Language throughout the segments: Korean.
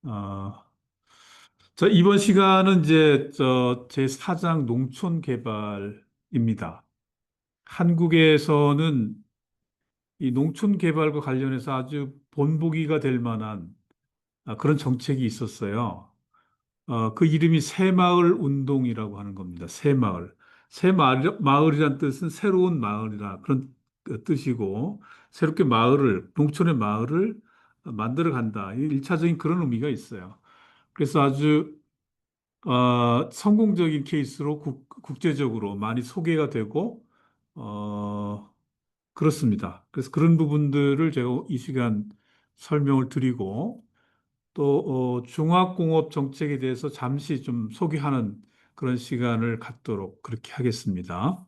어, 이번 시간은 이제 제 4장 농촌 개발입니다. 한국에서는 이 농촌 개발과 관련해서 아주 본보기가 될 만한 그런 정책이 있었어요. 그 이름이 새마을 운동이라고 하는 겁니다. 새마을. 마을이란 뜻은 새로운 마을이라 그런 뜻이고, 새롭게 농촌의 마을을 만들어 간다. 일차적인 그런 의미가 있어요. 그래서 아주 성공적인 케이스로 국제적으로 많이 소개가 되고, 어, 그렇습니다. 그래서 그런 부분들을 제가 이 시간 설명을 드리고, 또, 종합공업 정책에 대해서 잠시 좀 소개하는 그런 시간을 갖도록 그렇게 하겠습니다.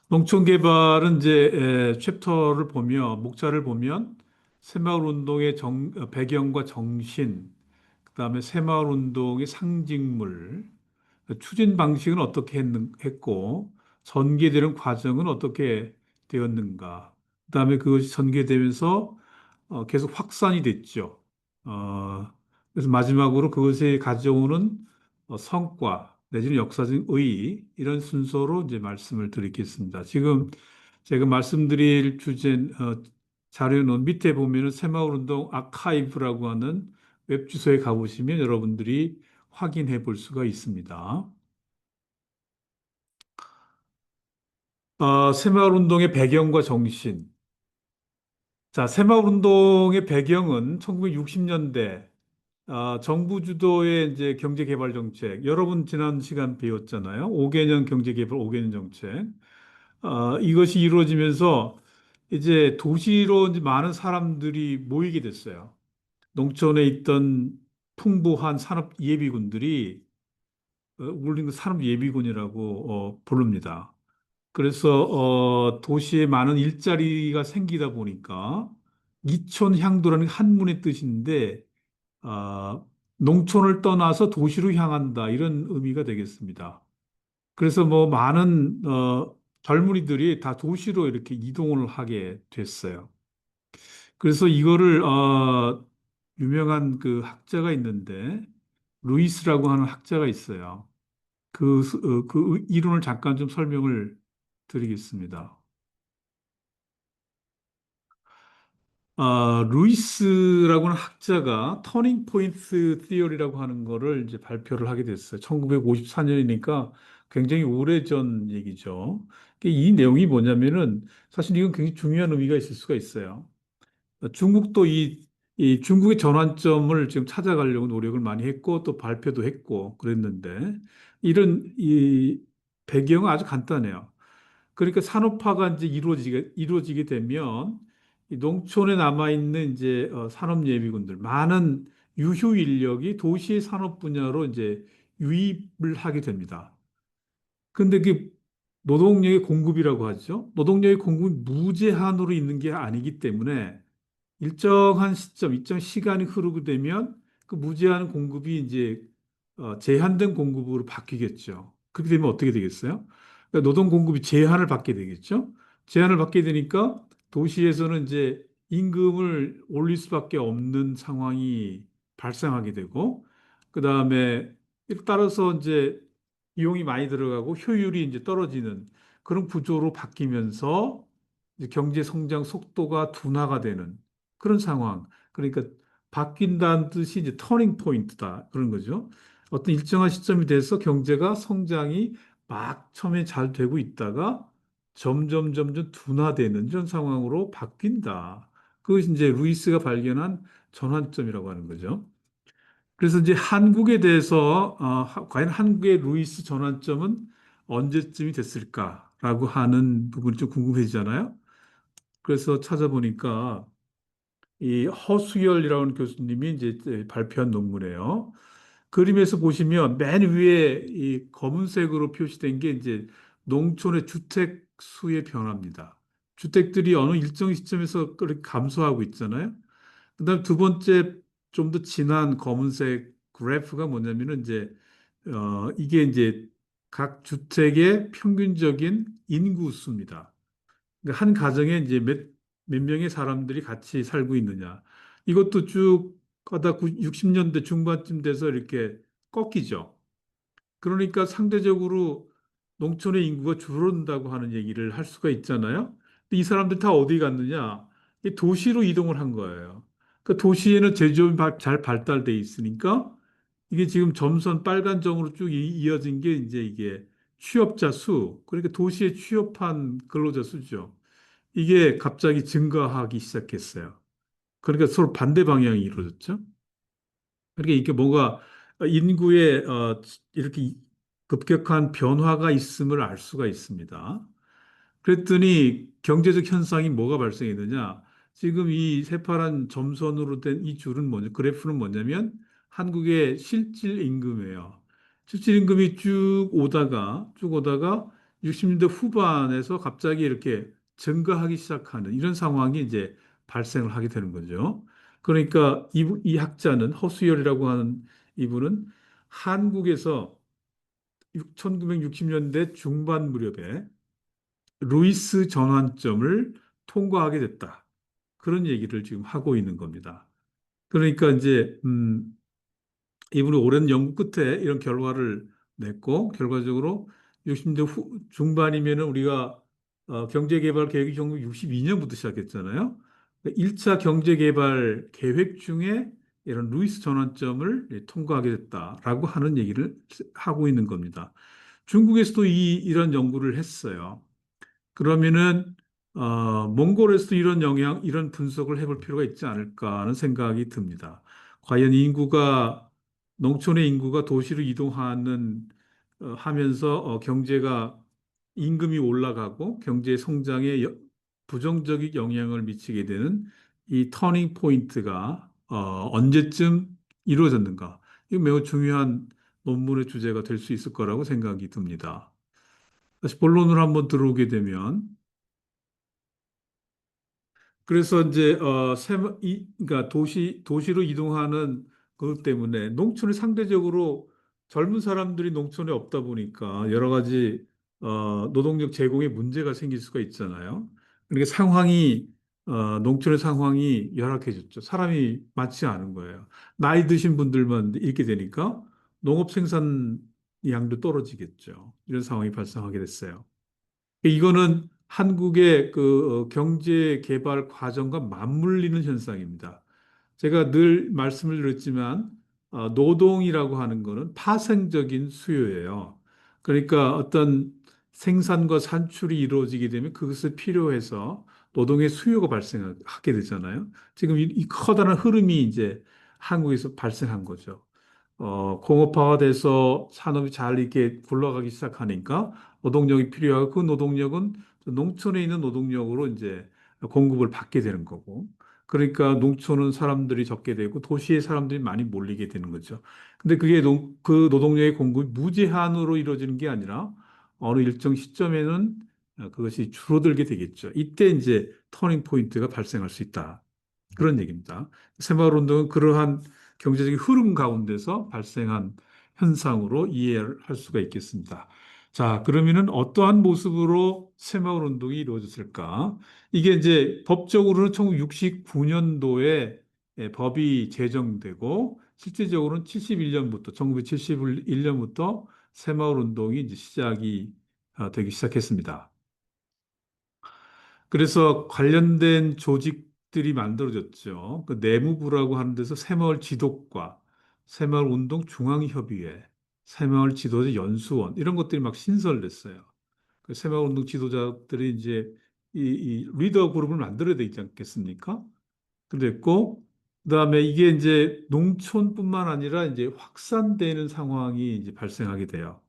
농촌 개발은 이제 챕터를 목차를 보면 새마을 운동의 배경과 정신, 그다음에 새마을 운동의 상징물, 추진 방식은 했고, 전개되는 과정은 어떻게 되었는가. 그다음에 그것이 전개되면서 계속 확산이 됐죠. 어, 그래서 마지막으로 그것이 가져오는 성과, 내지는 역사적인 의의, 이런 순서로 이제 말씀을 드리겠습니다. 지금 제가 말씀드릴 자료는 밑에 보면은 새마을운동 아카이브라고 하는 웹 주소에 가보시면 여러분들이 확인해 볼 수가 있습니다. 새마을운동의 배경과 정신. 자, 새마을운동의 배경은 1960년대 정부 주도의 이제 경제개발 정책. 여러분 지난 시간 배웠잖아요. 5개년 경제개발 5개년 정책. 이것이 이루어지면서 이제 도시로 이제 많은 사람들이 모이게 됐어요. 농촌에 있던 풍부한 산업 예비군들이 우리는 산업 예비군이라고 부릅니다. 그래서 도시에 많은 일자리가 생기다 보니까 이촌향도라는 게 한문의 뜻인데 농촌을 떠나서 도시로 향한다 이런 의미가 되겠습니다. 그래서 뭐 많은 젊은이들이 다 도시로 이렇게 이동을 하게 됐어요. 그래서 이거를 유명한 그 학자가 있는데 루이스라고 하는 학자가 있어요. 그 이론을 잠깐 좀 설명을 드리겠습니다. 루이스라고 하는 학자가 터닝 포인트 티어리라고 하는 거를 이제 발표를 하게 됐어요. 1954년이니까 굉장히 오래전 얘기죠. 이 내용이 뭐냐면은 사실 이건 굉장히 중요한 의미가 있을 수가 있어요. 중국도 이 중국의 전환점을 지금 찾아가려고 노력을 많이 했고 또 발표도 했고 그랬는데 이런 이 배경은 아주 간단해요. 그러니까 산업화가 이제 이루어지게 되면 이 농촌에 남아있는 이제 산업 예비군들, 많은 유휴 인력이 도시의 산업 분야로 이제 유입을 하게 됩니다. 근데 그 노동력의 공급이라고 하죠. 노동력의 공급이 무제한으로 있는 게 아니기 때문에 일정한 시점, 일정 시간이 흐르게 되면 그 무제한 공급이 이제 제한된 공급으로 바뀌겠죠. 그렇게 되면 어떻게 되겠어요? 그러니까 노동 공급이 제한을 받게 되겠죠. 제한을 받게 되니까 도시에서는 이제 임금을 올릴 수밖에 없는 상황이 발생하게 되고, 그 다음에 따라서 이제 비용이 많이 들어가고 효율이 이제 떨어지는 그런 구조로 바뀌면서 이제 경제 성장 속도가 둔화가 되는 그런 상황. 그러니까 바뀐다는 뜻이 이제 터닝 포인트다. 그런 거죠. 어떤 일정한 시점이 돼서 경제가 성장이 막 처음에 잘 되고 있다가 점점 둔화되는 이런 상황으로 바뀐다. 그것이 이제 루이스가 발견한 전환점이라고 하는 거죠. 그래서 이제 한국에 대해서 과연 한국의 루이스 전환점은 언제쯤이 됐을까라고 하는 부분이 좀 궁금해지잖아요. 그래서 찾아보니까 이 허수열이라는 교수님이 이제 발표한 논문이에요. 그림에서 보시면 맨 위에 이 검은색으로 표시된 게 이제 농촌의 주택 수의 변화입니다. 주택들이 어느 일정 시점에서 그렇게 감소하고 있잖아요. 그다음 두 번째 좀 더 진한 검은색 그래프가 뭐냐면은 이제 이게 이제 각 주택의 평균적인 인구 수입니다. 그러니까 한 가정에 이제 몇 명의 사람들이 같이 살고 있느냐. 이것도 쭉 가다 60년대 중반쯤 돼서 이렇게 꺾이죠. 그러니까 상대적으로 농촌의 인구가 줄어든다고 하는 얘기를 할 수가 있잖아요. 근데 이 사람들 다 어디 갔느냐? 이 도시로 이동을 한 거예요. 그 도시에는 제조업이 잘 발달돼 있으니까 이게 지금 점선 빨간 점으로 쭉 이어진 게 이제 이게 취업자 수, 그러니까 도시에 취업한 근로자 수죠. 이게 갑자기 증가하기 시작했어요. 그러니까 서로 반대 방향이 이루어졌죠. 그러니까 이게 뭔가 인구에 이렇게 급격한 변화가 있음을 알 수가 있습니다. 그랬더니 경제적 현상이 뭐가 발생했느냐? 지금 이 새파란 점선으로 된 이 줄은 뭐냐? 그래프는 뭐냐면 한국의 실질 임금이에요. 실질 임금이 쭉 오다가 60년대 후반에서 갑자기 이렇게 증가하기 시작하는 이런 상황이 이제 발생을 하게 되는 거죠. 그러니까 이 학자는 허수열이라고 하는 이분은 한국에서 1960년대 중반 무렵에 루이스 전환점을 통과하게 됐다. 그런 얘기를 지금 하고 있는 겁니다. 그러니까 이제 이분이 오랜 연구 끝에 이런 결과를 냈고 결과적으로 60년대 중반이면은 우리가 경제개발 계획이 1962년부터 시작했잖아요. 1차 경제개발 계획 중에 이런 루이스 전환점을 통과하게 됐다라고 하는 얘기를 하고 있는 겁니다. 중국에서도 이런 연구를 했어요. 그러면은 몽골에서도 이런 이런 분석을 해볼 필요가 있지 않을까 하는 생각이 듭니다. 과연 농촌의 인구가 도시로 이동하는 하면서 경제가 임금이 올라가고 경제 성장에 부정적인 영향을 미치게 되는 이 터닝 포인트가 언제쯤 이루어졌는가? 이거 매우 중요한 논문의 주제가 될 수 있을 거라고 생각이 듭니다. 다시 본론으로 한번 들어오게 되면 그래서 이제 그러니까 도시로 이동하는 그것 때문에 농촌이 상대적으로 젊은 사람들이 농촌에 없다 보니까 여러 가지 노동력 제공에 문제가 생길 수가 있잖아요. 그러니까 농촌의 상황이 열악해졌죠. 사람이 많지 않은 거예요. 나이 드신 분들만 있게 되니까 농업 생산량도 떨어지겠죠. 이런 상황이 발생하게 됐어요. 이거는 한국의 경제 개발 과정과 맞물리는 현상입니다. 제가 늘 말씀을 드렸지만 노동이라고 하는 거는 파생적인 수요예요. 그러니까 어떤 생산과 산출이 이루어지게 되면 그것을 필요해서 노동의 수요가 발생하게 되잖아요. 지금 이 커다란 흐름이 이제 한국에서 발생한 거죠. 공업화가 돼서 산업이 잘 이렇게 굴러가기 시작하니까 노동력이 필요하고 그 노동력은 농촌에 있는 노동력으로 이제 공급을 받게 되는 거고. 그러니까 농촌은 사람들이 적게 되고 도시에 사람들이 많이 몰리게 되는 거죠. 근데 그 노동력의 공급이 무제한으로 이루어지는 게 아니라 어느 일정 시점에는 그것이 줄어들게 되겠죠. 이때 이제 터닝 포인트가 발생할 수 있다. 그런 얘기입니다. 새마을운동은 그러한 경제적인 흐름 가운데서 발생한 현상으로 이해를 할 수가 있겠습니다. 자, 그러면은 어떠한 모습으로 새마을운동이 이루어졌을까? 이게 이제 법적으로는 1969년도에 법이 제정되고 실질적으로는 71년부터 1971년부터 새마을운동이 이제 시작이 되기 시작했습니다. 그래서 관련된 조직들이 만들어졌죠. 그 내무부라고 하는 데서 새마을 지도과, 새마을 운동 중앙협의회, 새마을 지도자 연수원 이런 것들이 막 신설됐어요. 그 새마을 운동 지도자들이 이제 이 리더 그룹을 만들어야 되지 않겠습니까? 그랬고, 그다음에 이게 이제 농촌뿐만 아니라 이제 확산되는 상황이 이제 발생하게 돼요.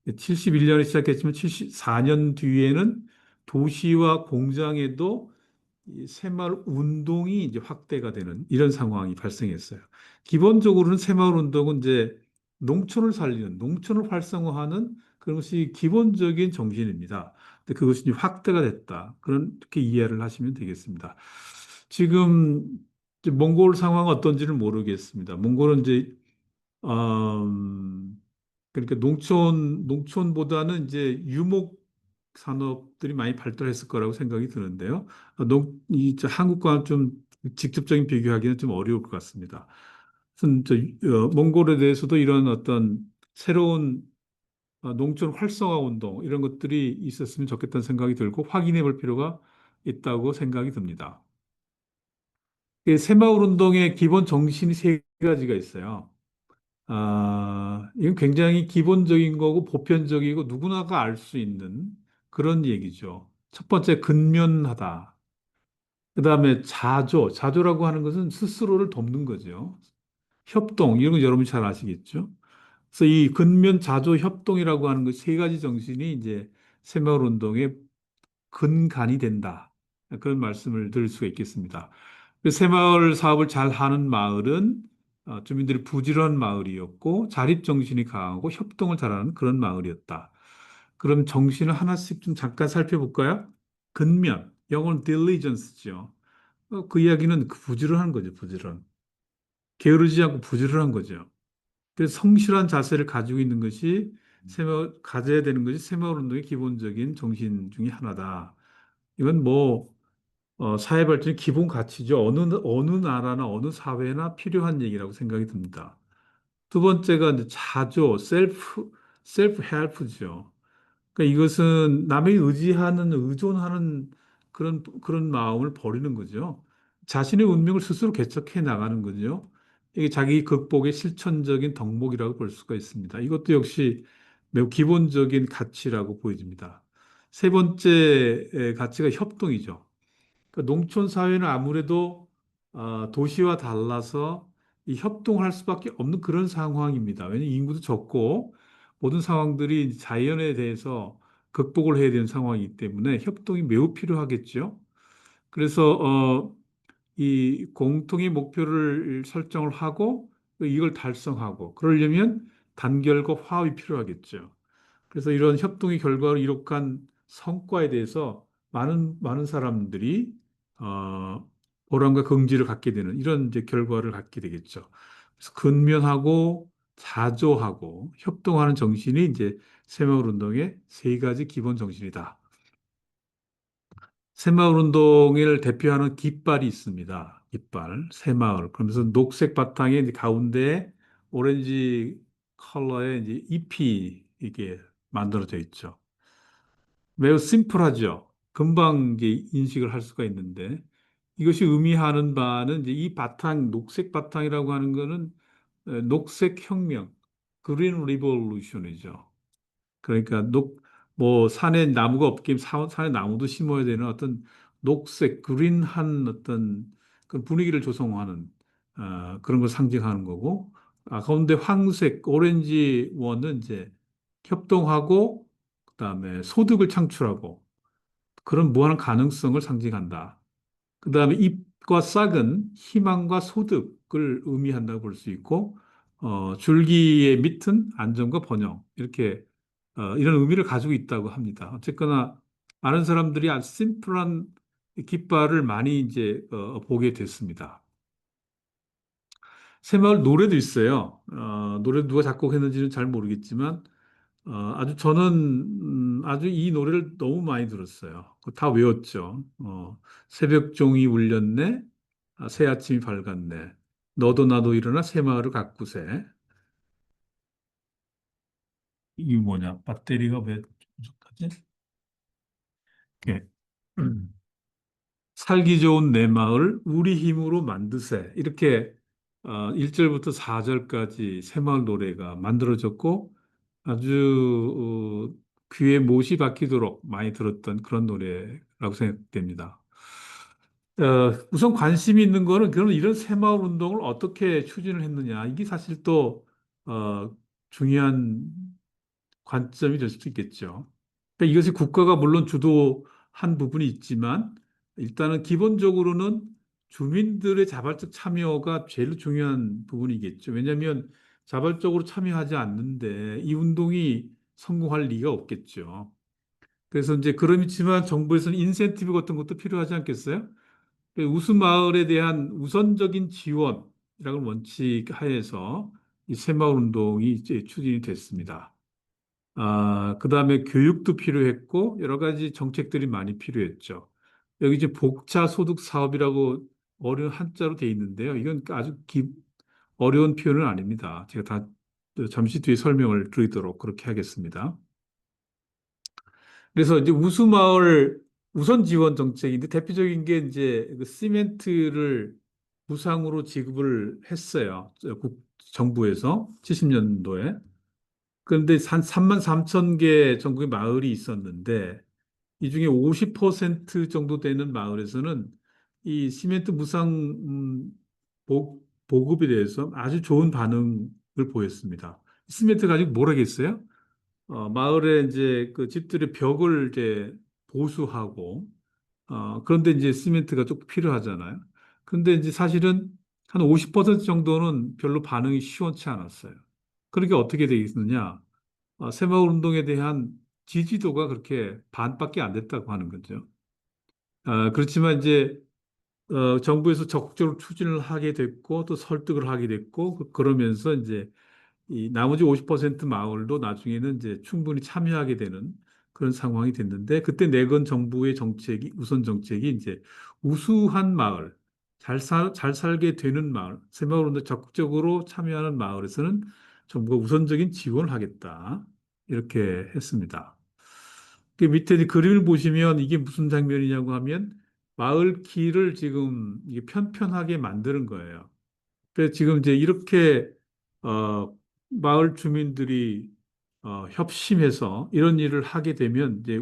71년에 시작했지만 74년 뒤에는 도시와 공장에도 이 새마을 운동이 이제 확대가 되는 이런 상황이 발생했어요. 기본적으로는 새마을 운동은 이제 농촌을 활성화하는 그것이 기본적인 정신입니다. 근데 그것이 이제 확대가 됐다. 그렇게 이해를 하시면 되겠습니다. 지금 이제 몽골 상황은 어떤지는 모르겠습니다. 몽골은 이제 그러니까 농촌보다는 이제 유목 산업들이 많이 발달했을 거라고 생각이 드는데요. 한국과 좀 직접적인 비교하기는 좀 어려울 것 같습니다. 무슨 몽골에 대해서도 이런 어떤 새로운 농촌 활성화 운동 이런 것들이 있었으면 좋겠다는 생각이 들고 확인해 볼 필요가 있다고 생각이 듭니다. 이 새마을 운동의 기본 정신이 세 가지가 있어요. 이건 굉장히 기본적인 거고 보편적이고 누구나가 알 수 있는 그런 얘기죠. 첫 번째, 근면하다. 그 다음에 자조. 자조라고 하는 것은 스스로를 돕는 거죠. 협동, 이런 거 여러분 잘 아시겠죠? 그래서 이 근면 자조 협동이라고 하는 그 세 가지 정신이 이제 새마을 운동의 근간이 된다. 그런 말씀을 드릴 수가 있겠습니다. 그 새마을 사업을 잘 하는 마을은 주민들이 부지런한 마을이었고 자립 정신이 강하고 협동을 잘하는 그런 마을이었다. 그럼 정신을 하나씩 좀 잠깐 살펴볼까요? 근면, 영어는 diligence죠. 그 이야기는 그 부지런한 거죠, 부지런. 게으르지 않고 부지런한 거죠. 그래서 성실한 자세를 가지고 있는 것이 가져야 되는 것이 새마을 운동의 기본적인 정신 중에 하나다. 이건 뭐 사회 발전의 기본 가치죠. 어느 나라나 어느 사회나 필요한 얘기라고 생각이 듭니다. 두 번째가 이제 자조, 셀프 헬프죠. 그러니까 이것은 남에 의존하는 그런 마음을 버리는 거죠. 자신의 운명을 스스로 개척해 나가는 거죠. 이게 자기 극복의 실천적인 덕목이라고 볼 수가 있습니다. 이것도 역시 매우 기본적인 가치라고 보여집니다. 세 번째 가치가 협동이죠. 그러니까 농촌 사회는 아무래도 도시와 달라서 이 협동할 수밖에 없는 그런 상황입니다. 왜냐하면 인구도 적고 모든 상황들이 자연에 대해서 극복을 해야 되는 상황이기 때문에 협동이 매우 필요하겠죠. 그래서 이 공통의 목표를 설정을 하고 이걸 달성하고 그러려면 단결과 화합이 필요하겠죠. 그래서 이런 협동의 결과로 이룩한 성과에 대해서 많은 사람들이 보람과 긍지를 갖게 되는 이런 이제 결과를 갖게 되겠죠. 그래서 근면하고 자조하고 협동하는 정신이 이제 새마을 운동의 세 가지 기본 정신이다. 새마을 운동을 대표하는 깃발이 있습니다. 깃발, 새마을. 그러면서 녹색 바탕에 이제 가운데에 오렌지 컬러의 이제 잎이 이게 만들어져 있죠. 매우 심플하죠. 금방 이제 인식을 할 수가 있는데 이것이 의미하는 바는 이제 이 바탕, 녹색 바탕이라고 하는 거는 녹색 혁명, 그린 리볼루션이죠. 그러니까 뭐 산에 나무가 없긴 산에 나무도 심어야 되는 어떤 녹색, 그린한 어떤 그 분위기를 조성하는 그런 걸 상징하는 거고 가운데 황색, 오렌지 원은 이제 협동하고 그다음에 소득을 창출하고 그런 무한한 가능성을 상징한다. 그다음에 잎과 싹은 희망과 소득을 의미한다고 볼 수 있고, 줄기의 밑은 안정과 번영 이렇게 이런 의미를 가지고 있다고 합니다. 어쨌거나 많은 사람들이 아주 심플한 깃발을 많이 이제 보게 됐습니다. 새마을 노래도 있어요. 노래 누가 작곡했는지는 잘 모르겠지만 아주 저는 아주 이 노래를 너무 많이 들었어요. 그거 다 외웠죠. 새벽 종이 울렸네. 새 아침이 밝았네. 너도 나도 일어나 새마을을 가꾸세. 이게 뭐냐? 배터리가 왜 부족하지? 이렇게. 살기 좋은 내 마을 우리 힘으로 만드세. 이렇게 1절부터 4절까지 새마을 노래가 만들어졌고 아주 귀에 못이 박히도록 많이 들었던 그런 노래라고 생각됩니다. 우선 관심이 있는 거는 그럼 이런 새마을 운동을 어떻게 추진을 했느냐. 이게 사실 또 중요한 관점이 될 수도 있겠죠. 그러니까 이것이 국가가 물론 주도한 부분이 있지만 일단은 기본적으로는 주민들의 자발적 참여가 제일 중요한 부분이겠죠. 왜냐하면 자발적으로 참여하지 않는데 이 운동이 성공할 리가 없겠죠. 그래서 이제 그렇지만 정부에서는 인센티브 같은 것도 필요하지 않겠어요? 그 우수마을에 대한 우선적인 지원이라는 원칙 하에서 이 새마을 운동이 이제 추진이 됐습니다. 그다음에 교육도 필요했고 여러 가지 정책들이 많이 필요했죠. 여기 이제 복차 소득 사업이라고 어려운 한자로 돼 있는데요. 이건 아주 어려운 표현은 아닙니다. 제가 다 잠시 뒤에 설명을 드리도록 그렇게 하겠습니다. 그래서 이제 우수마을 우선 지원 정책인데 대표적인 게 이제 그 시멘트를 무상으로 지급을 했어요. 정부에서 70년도에. 그런데 한 3만 3천 개 전국의 마을이 있었는데 이 중에 50% 정도 되는 마을에서는 이 시멘트 무상 보급에 대해서 아주 좋은 반응을 보였습니다. 시멘트 가지고 뭘 하겠어요? 마을에 이제 그 집들의 벽을 이제 보수하고, 그런데 이제 시멘트가 좀 필요하잖아요. 근데 이제 사실은 한 50% 정도는 별로 반응이 시원치 않았어요. 그러니까 어떻게 되겠느냐? 새마을 운동에 대한 지지도가 그렇게 반밖에 안 됐다고 하는 거죠. 그렇지만 이제 정부에서 적극적으로 추진을 하게 됐고 또 설득을 하게 됐고 그러면서 이제 이 나머지 50% 마을도 나중에는 이제 충분히 참여하게 되는 그런 상황이 됐는데 그때 내건 정부의 정책이 우선 정책이 이제 우수한 마을, 잘 살게 되는 마을, 새마을운동 적극적으로 참여하는 마을에서는 정부가 우선적인 지원을 하겠다 이렇게 했습니다. 그 밑에 이제 그림을 보시면 이게 무슨 장면이냐고 하면 마을 길을 지금 이게 편편하게 만드는 거예요. 그래서 지금 이제 이렇게 마을 주민들이 협심해서 이런 일을 하게 되면 이제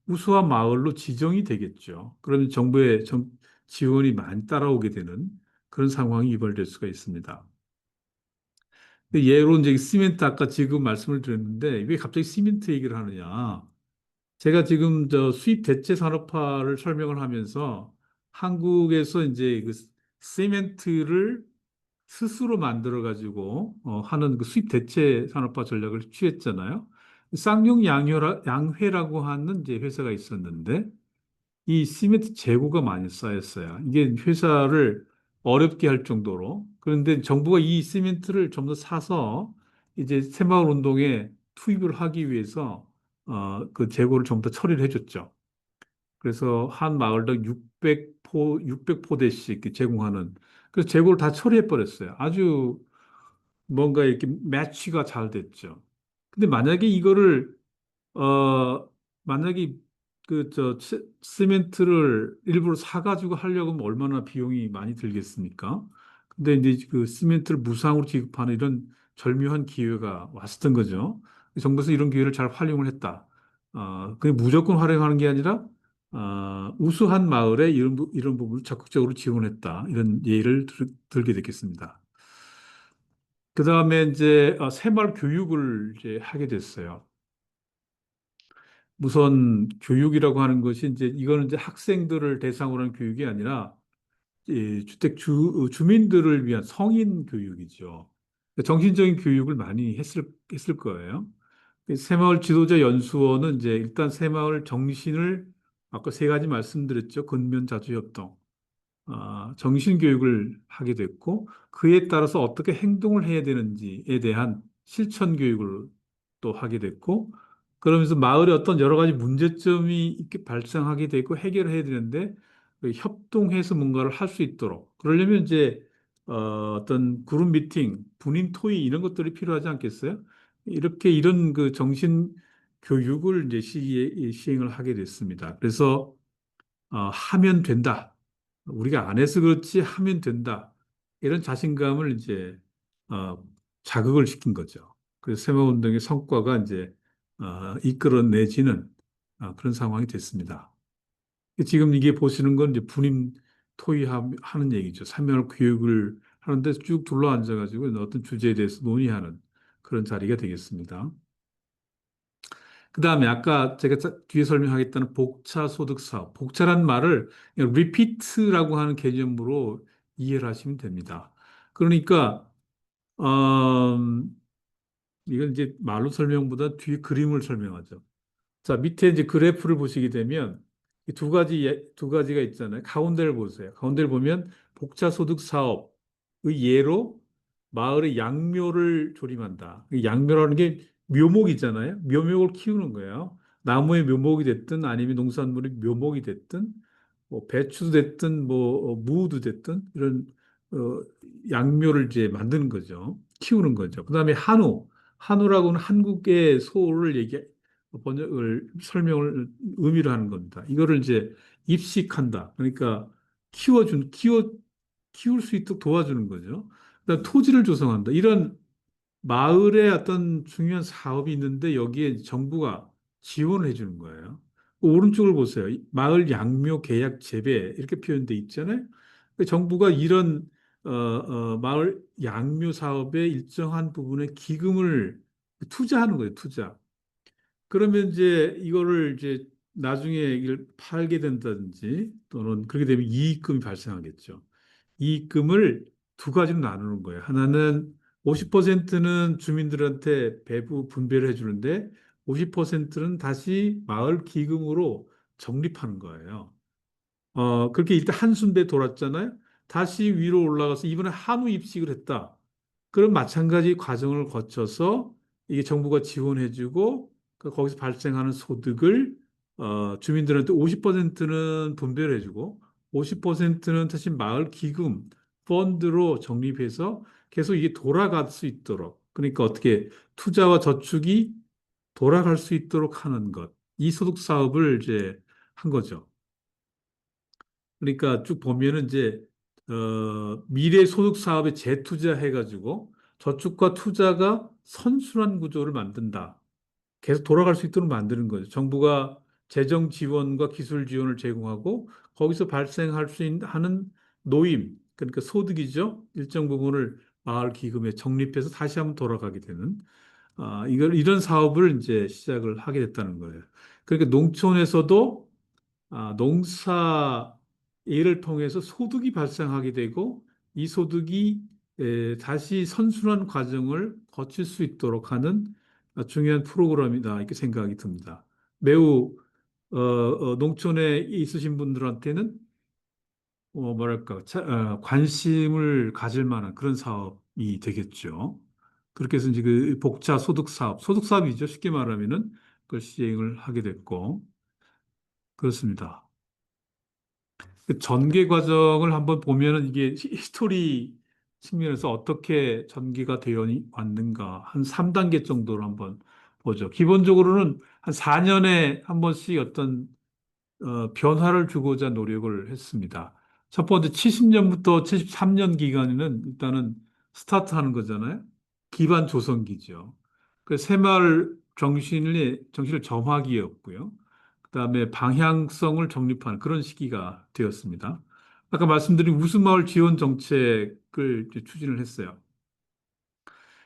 우수한 마을로 지정이 되겠죠. 그러면 정부의 지원이 많이 따라오게 되는 그런 상황이 유발될 수가 있습니다. 예로 이제 시멘트 아까 지금 말씀을 드렸는데 왜 갑자기 시멘트 얘기를 하느냐? 제가 지금 저 수입 대체 산업화를 설명을 하면서 한국에서 이제 그 시멘트를 스스로 만들어 가지고 하는 그 수입 대체 산업화 전략을 취했잖아요. 쌍용 양회라고 하는 이제 회사가 있었는데 이 시멘트 재고가 많이 쌓였어요. 이게 회사를 어렵게 할 정도로. 그런데 정부가 이 시멘트를 좀 더 사서 이제 새마을 운동에 투입을 하기 위해서 그 재고를 좀 더 처리를 해줬죠. 그래서 한 마을당 600포대씩 이렇게 제공하는 그래서 재고를 다 처리해 버렸어요. 아주 뭔가 이렇게 매치가 잘 됐죠. 근데 만약에 이거를 어 만약에 그 시멘트를 일부러 사가지고 하려고 하면 얼마나 비용이 많이 들겠습니까? 근데 이제 그 시멘트를 무상으로 지급하는 이런 절묘한 기회가 왔었던 거죠. 정부에서 이런 기회를 잘 활용을 했다. 그게 무조건 활용하는 게 아니라 우수한 마을에 이런 부분을 적극적으로 지원했다. 이런 예를 들게 됐겠습니다. 그 다음에 이제 새마을 교육을 이제 하게 됐어요. 우선 교육이라고 하는 것이 이제 이거는 이제 학생들을 대상으로 하는 교육이 아니라 이 주민들을 위한 성인 교육이죠. 정신적인 교육을 많이 했을 거예요. 새마을 지도자 연수원은 이제 일단 새마을 정신을 아까 세 가지 말씀드렸죠. 근면 자주 협동. 정신교육을 하게 됐고 그에 따라서 어떻게 행동을 해야 되는지에 대한 실천 교육을 또 하게 됐고 그러면서 마을에 어떤 여러 가지 문제점이 이렇게 발생하게 되고 해결해야 되는데 그 협동해서 뭔가를 할 수 있도록 그러려면 이제 어떤 그룹 미팅, 분인 토의 이런 것들이 필요하지 않겠어요? 이렇게 이런 그 정신 교육을 이제 시행을 하게 됐습니다. 그래서 하면 된다. 우리가 안 해서 그렇지 하면 된다. 이런 자신감을 이제 어, 자극을 시킨 거죠. 그래서 세마운동의 성과가 이제 이끌어내지는 그런 상황이 됐습니다. 지금 이게 보시는 건 이제 분임 토의하는 얘기죠. 사명을 교육을 하는데 쭉 둘러앉아가지고 어떤 주제에 대해서 논의하는 그런 자리가 되겠습니다. 그 다음에 아까 제가 뒤에 설명하겠다는 복차 소득 사업. 복차란 말을 리피트라고 하는 개념으로 이해를 하시면 됩니다. 그러니까, 이건 이제 말로 설명보다 뒤에 그림을 설명하죠. 자, 밑에 이제 그래프를 보시게 되면 이 두 가지가 있잖아요. 가운데를 보세요. 가운데를 보면 복차 소득 사업의 예로 마을의 양묘를 조림한다. 이 양묘라는 게 묘목이잖아요. 묘목을 키우는 거예요. 나무의 묘목이 됐든 아니면 농산물의 묘목이 됐든 뭐 배추도 됐든 뭐 무도 됐든 이런 어, 양묘를 이제 만드는 거죠. 키우는 거죠. 그다음에 한우라고는 한국의 소를 번역을 설명을 의미로 하는 겁니다. 이거를 이제 입식한다. 그러니까 키울 수 있도록 도와주는 거죠. 그다음 토지를 조성한다. 이런 마을에 어떤 중요한 사업이 있는데 여기에 정부가 지원을 해주는 거예요. 오른쪽을 보세요. 마을 양묘 계약 재배 이렇게 표현돼 있잖아요. 정부가 이런 마을 양묘 사업의 일정한 부분에 기금을 투자하는 거예요. 투자. 그러면 이제 이거를 이제 나중에 이걸 팔게 된다든지 또는 그렇게 되면 이익금이 발생하겠죠. 이익금을 두 가지로 나누는 거예요. 하나는 50%는 주민들한테 배부 분배를 해주는데 50%는 다시 마을 기금으로 적립하는 거예요. 그렇게 일단 한순대 돌았잖아요. 다시 위로 올라가서 이번에 한우 입식을 했다. 그럼 마찬가지 과정을 거쳐서 이게 정부가 지원해주고 거기서 발생하는 소득을 주민들한테 50%는 분배를 해주고 50%는 다시 마을 기금 펀드로 적립해서 계속 이게 돌아갈 수 있도록 그러니까 어떻게 투자와 저축이 돌아갈 수 있도록 하는 것. 이 소득 사업을 이제 한 거죠. 그러니까 쭉 보면은 이제 미래 소득 사업에 재투자해가지고 저축과 투자가 선순환 구조를 만든다. 계속 돌아갈 수 있도록 만드는 거죠. 정부가 재정 지원과 기술 지원을 제공하고 거기서 발생할 수 있는 하는 노임, 그러니까 소득이죠. 일정 부분을 마을 기금에 적립해서 다시 한번 돌아가게 되는 이런 사업을 이제 시작을 하게 됐다는 거예요. 그러니까 농촌에서도 농사 일을 통해서 소득이 발생하게 되고 이 소득이 다시 선순환 과정을 거칠 수 있도록 하는 중요한 프로그램이다 이렇게 생각이 듭니다. 매우 농촌에 있으신 분들한테는 뭐랄까 관심을 가질 만한 그런 사업이 되겠죠. 그렇게 해서 이제 그 복자 소득 사업이죠. 쉽게 말하면은 그걸 시행을 하게 됐고 그렇습니다. 그 전개 과정을 한번 보면은 이게 히스토리 측면에서 어떻게 전개가 되어 왔는가 한 3단계 정도로 한번 보죠. 기본적으로는 한 4년에 한 번씩 어떤 변화를 주고자 노력을 했습니다. 첫 번째 70년부터 73년 기간에는 일단은 스타트하는 거잖아요. 기반 조성기죠. 그 새마을 정신을 점화기였고요. 그다음에 방향성을 정립하는 그런 시기가 되었습니다. 아까 말씀드린 우수마을 지원 정책을 이제 추진을 했어요.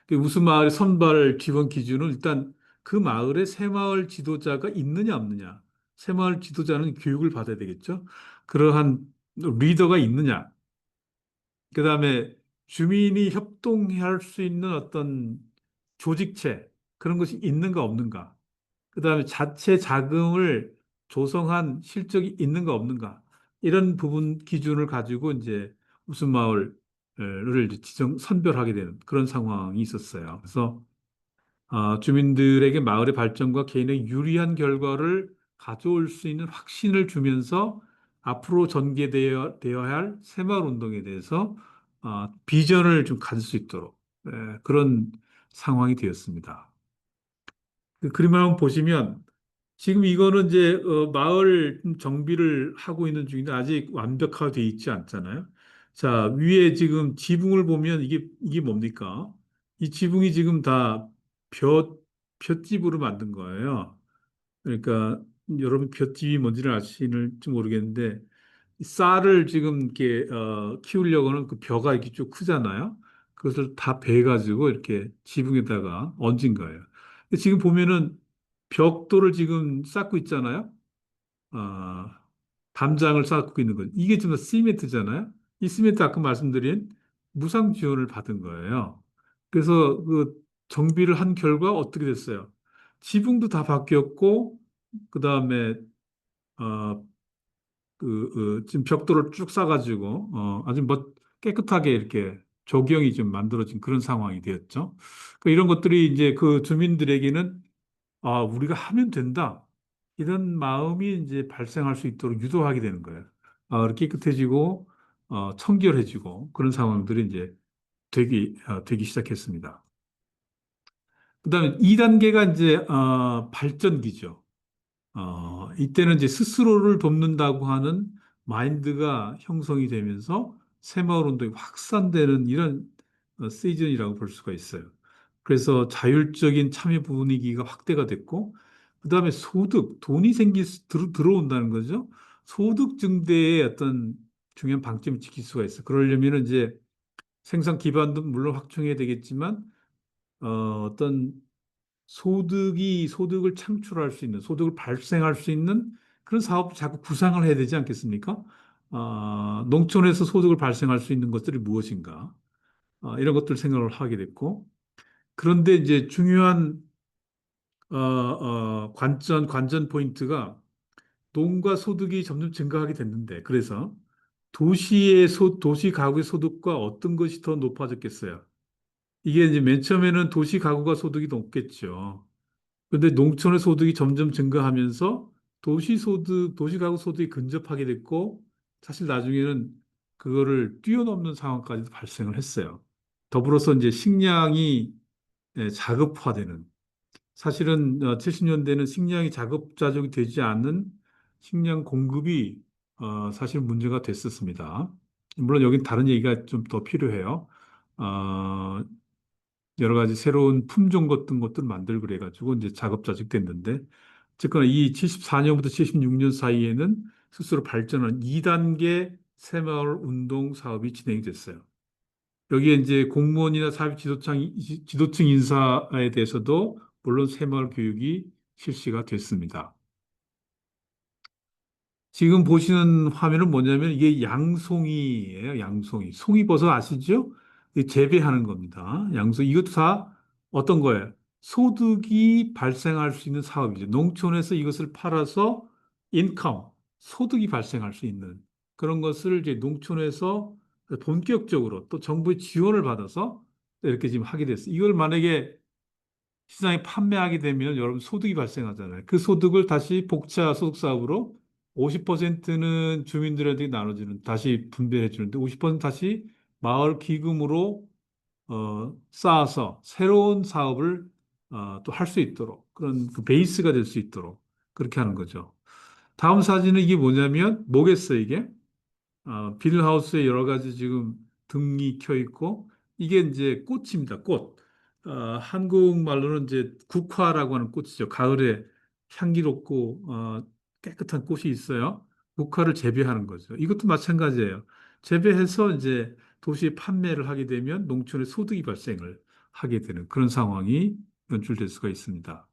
그 우수마을 선발 지원 기준은 일단 그 마을에 새마을 지도자가 있느냐 없느냐. 새마을 지도자는 교육을 받아야 되겠죠. 그러한 리더가 있느냐. 그다음에 주민이 협동할 수 있는 어떤 조직체 그런 것이 있는가 없는가. 그다음에 자체 자금을 조성한 실적이 있는가 없는가. 이런 부분 기준을 가지고 이제 우수마을을 이제 선별하게 되는 그런 상황이 있었어요. 그래서 주민들에게 마을의 발전과 개인의 유리한 결과를 가져올 수 있는 확신을 주면서 앞으로 되어야 할 새마을 운동에 대해서 비전을 좀 가질 수 있도록 그런 상황이 되었습니다. 그 그림을 한번 보시면 지금 이거는 이제 마을 정비를 하고 있는 중인데 아직 완벽화되어 있지 않잖아요. 자, 위에 지금 지붕을 보면 이게 뭡니까? 이 지붕이 지금 다 벼, 볏짚으로 만든 거예요. 그러니까 여러분 볏짚이 뭔지를 아시는지 모르겠는데 이 쌀을 지금 이렇게 키우려고는 그 벼가 이렇게 쭉 크잖아요. 그것을 다 베가지고 이렇게 지붕에다가 얹은 거예요. 근데 지금 보면은 벽돌을 지금 쌓고 있잖아요. 아, 담장을 쌓고 있는 거죠. 이게 지금 시멘트잖아요. 이 시멘트 아까 말씀드린 무상 지원을 받은 거예요. 그래서 그 정비를 한 결과 어떻게 됐어요? 지붕도 다 바뀌었고, 그 다음에 지금 벽돌을 쭉 싸가지고 아주 깨끗하게 이렇게 조경이 좀 만들어진 그런 상황이 되었죠. 이런 것들이 이제 그 주민들에게는 우리가 하면 된다. 이런 마음이 이제 발생할 수 있도록 유도하게 되는 거예요. 깨끗해지고 청결해지고 그런 상황들이 이제 되기 시작했습니다. 그다음에 2단계가 이제 발전기죠. 이때는 이제 스스로를 돕는다고 하는 마인드가 형성이 되면서 새마을 운동이 확산되는 이런 시즌이라고 볼 수가 있어요. 그래서 자율적인 참여 분위기가 확대가 됐고, 그다음에 돈이 들어온다는 거죠. 소득 증대의 어떤 중요한 방점을 지킬 수가 있어요. 그러려면 이제 생산 기반도 물론 확충해야 되겠지만, 어떤 소득을 창출할 수 있는, 소득을 발생할 수 있는 그런 사업을 자꾸 구상을 해야 되지 않겠습니까? 농촌에서 소득을 발생할 수 있는 것들이 무엇인가? 이런 것들 생각을 하게 됐고, 그런데 이제 중요한, 관전 포인트가 농가 소득이 점점 증가하게 됐는데, 그래서 도시 가구의 소득과 어떤 것이 더 높아졌겠어요? 이게 이제 맨 처음에는 도시 가구가 소득이 높겠죠. 그런데 농촌의 소득이 점점 증가하면서 도시 가구 소득이 근접하게 됐고, 사실 나중에는 그거를 뛰어넘는 상황까지도 발생을 했어요. 더불어서 이제 식량이 자급화되는, 사실은 70년대는 식량이 자급자족이 되지 않는 식량 공급이 사실 문제가 됐었습니다. 물론 여긴 다른 얘기가 좀 더 필요해요. 어, 여러 가지 새로운 품종 같은 것들을 만들고 그래가지고 이제 자급자족 됐는데, 어쨌거나 이 74년부터 76년 사이에는 스스로 발전한 2단계 새마을 운동 사업이 진행이 됐어요. 여기에 이제 공무원이나 지도층 인사에 대해서도 물론 새마을 교육이 실시가 됐습니다. 지금 보시는 화면은 뭐냐면 이게 양송이에요, 양송이. 송이버섯 아시죠? 이 재배하는 겁니다. 이것도 다 어떤 거예요? 소득이 발생할 수 있는 사업이죠. 농촌에서 이것을 팔아서 소득이 발생할 수 있는 그런 것을 이제 농촌에서 본격적으로 또 정부의 지원을 받아서 이렇게 지금 하게 됐어요. 이걸 만약에 시장에 판매하게 되면 여러분 소득이 발생하잖아요. 그 소득을 다시 복차 소득 사업으로 50%는 주민들에게 나눠주는, 다시 분배해 주는데 50% 다시 마을 기금으로 쌓아서 새로운 사업을 또 할 수 있도록 그런 그 베이스가 될 수 있도록 그렇게 하는 거죠. 다음 사진은 이게 뭐냐면 뭐겠어요, 이게? 비닐하우스에 여러 가지 지금 등이 켜 있고, 이게 이제 꽃입니다, 꽃. 한국말로는 이제 국화라고 하는 꽃이죠. 가을에 향기롭고, 깨끗한 꽃이 있어요. 국화를 재배하는 거죠. 이것도 마찬가지예요. 재배해서 이제 도시에 판매를 하게 되면 농촌의 소득이 발생을 하게 되는 그런 상황이 연출될 수가 있습니다.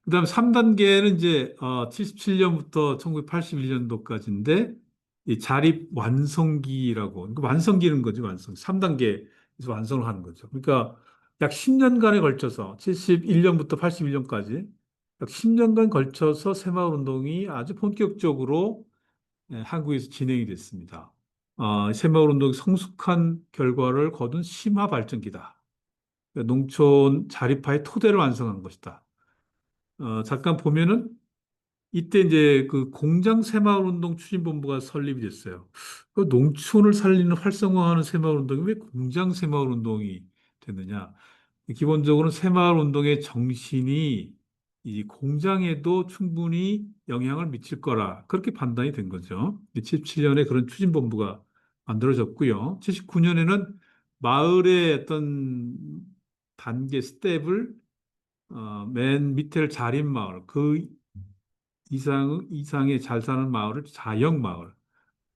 그다음에 3단계는 이제 77년부터 1981년도까지인데 이 자립 완성기라고, 그러니까 완성기는 거죠, 완성. 3단계에서 완성을 하는 거죠. 그러니까 약 10년간에 걸쳐서 71년부터 81년까지 약 10년간 걸쳐서 새마을 운동이 아주 본격적으로 한국에서 진행이 됐습니다. 새마을 운동이 성숙한 결과를 거둔 심화 발전기다. 그러니까 농촌 자립화의 토대를 완성한 것이다. 잠깐 보면은 이때 이제 그 공장 새마을 운동 추진본부가 설립이 됐어요. 그 농촌을 살리는 활성화하는 새마을 운동이 왜 공장 새마을 운동이 됐느냐? 기본적으로 새마을 운동의 정신이 이 공장에도 충분히 영향을 미칠 거라 그렇게 판단이 된 거죠. 77년에 그런 추진본부가 만들어졌고요. 79년에는 마을의 어떤 단계 스텝을 맨 밑에를 자립마을, 그 이상의 잘 사는 마을을 자영마을,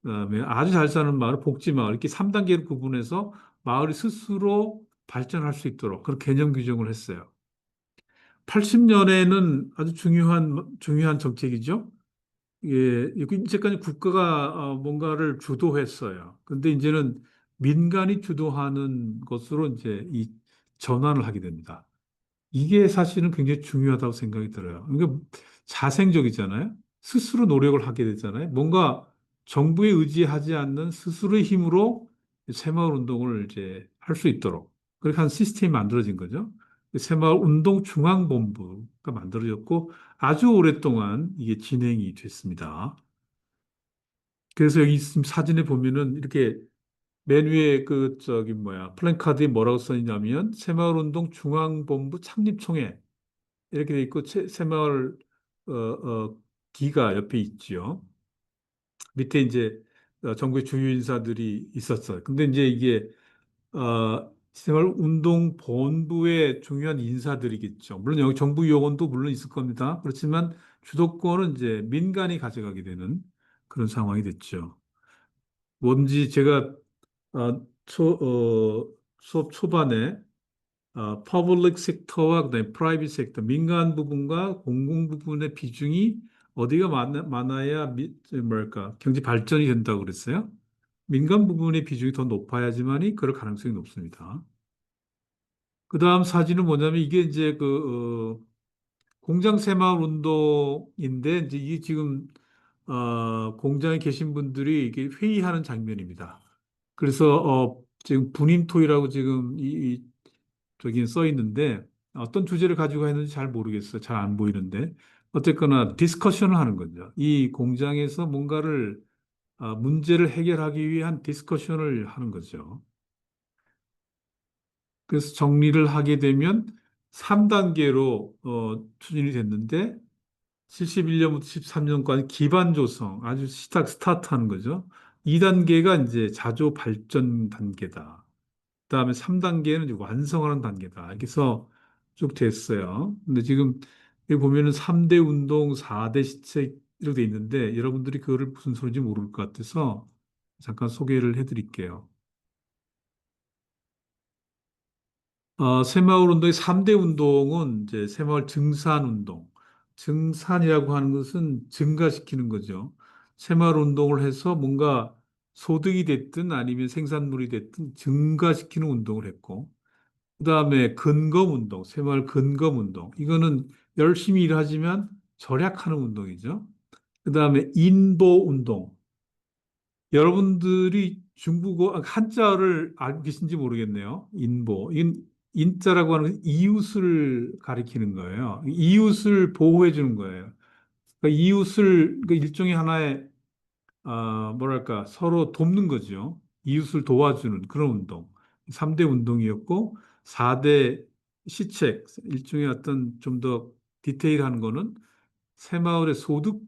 그다음에 아주 잘 사는 마을을 복지마을, 이렇게 3단계로 구분해서 마을이 스스로 발전할 수 있도록 그런 개념 규정을 했어요. 80년에는 아주 중요한 정책이죠. 이제까지 국가가 뭔가를 주도했어요. 근데 이제는 민간이 주도하는 것으로 이제 이 전환을 하게 됩니다. 이게 사실은 굉장히 중요하다고 생각이 들어요. 그러니까 자생적이잖아요. 스스로 노력을 하게 되잖아요. 뭔가 정부에 의지하지 않는 스스로의 힘으로 새마을 운동을 이제 할 수 있도록 그렇게 한 시스템이 만들어진 거죠. 새마을 운동 중앙본부가 만들어졌고 아주 오랫동안 이게 진행이 됐습니다. 그래서 여기 지금 사진에 보면은 이렇게 맨 위에 그 저기 뭐야 플랜카드에 뭐라고 써 있냐면 새마을운동 중앙본부 창립총회 이렇게 돼 있고 새마을 기가 옆에 있지요. 밑에 이제 정부의 주요 인사들이 있었어요. 근데 이제 이게 새마을운동본부의 중요한 인사들이겠죠. 물론 여기 정부 요원도 물론 있을 겁니다. 그렇지만 주도권은 이제 민간이 가져가게 되는 그런 상황이 됐죠. 뭔지 제가 수업 초반에 퍼블릭 섹터와 그다음에 프라이빗 섹터, 민간 부분과 공공 부분의 비중이 어디가 많아야 뭐랄까 경제 발전이 된다고 그랬어요. 민간 부분의 비중이 더 높아야지만이 그럴 가능성이 높습니다. 그다음 사진은 뭐냐면 이게 이제 공장 새마을 운동인데 이제 이게 지금 공장에 계신 분들이 이게 회의하는 장면입니다. 그래서 지금 분임토이라고 지금 저기 써 있는데 어떤 주제를 가지고 했는지 잘 모르겠어요. 잘 안 보이는데 어쨌거나 디스커션을 하는 거죠. 이 공장에서 뭔가를 문제를 해결하기 위한 디스커션을 하는 거죠. 그래서 정리를 하게 되면 3단계로 추진이 됐는데 71년부터 13년까지 기반 조성, 아주 스타트하는 거죠. 2단계가 이제 자조 발전 단계다. 그다음에 3단계는 이제 완성하는 단계다. 이렇게 해서 쭉 됐어요. 근데 지금 여기 보면은 3대 운동, 4대 시책 이렇게 돼 있는데 여러분들이 그거를 무슨 소리인지 모를 것 같아서 잠깐 소개를 해드릴게요. 새마을 운동의 3대 운동은 이제 새마을 증산 운동. 증산이라고 하는 것은 증가시키는 거죠. 새마을 운동을 해서 뭔가 소득이 됐든 아니면 생산물이 됐든 증가시키는 운동을 했고, 그다음에 근검 운동, 새마을 근검 운동. 이거는 열심히 일하지만 절약하는 운동이죠. 그다음에 인보 운동. 여러분들이 중국어 한자를 알고 계신지 모르겠네요. 인보. 인자라고 하는 건 이웃을 가리키는 거예요. 이웃을 보호해 주는 거예요. 그러니까 이웃을 일종의 하나의 뭐랄까 서로 돕는 거죠. 이웃을 도와주는 그런 운동. 3대 운동이었고 4대 시책 일종의 어떤 좀 더 디테일한 거는 새마을의 소득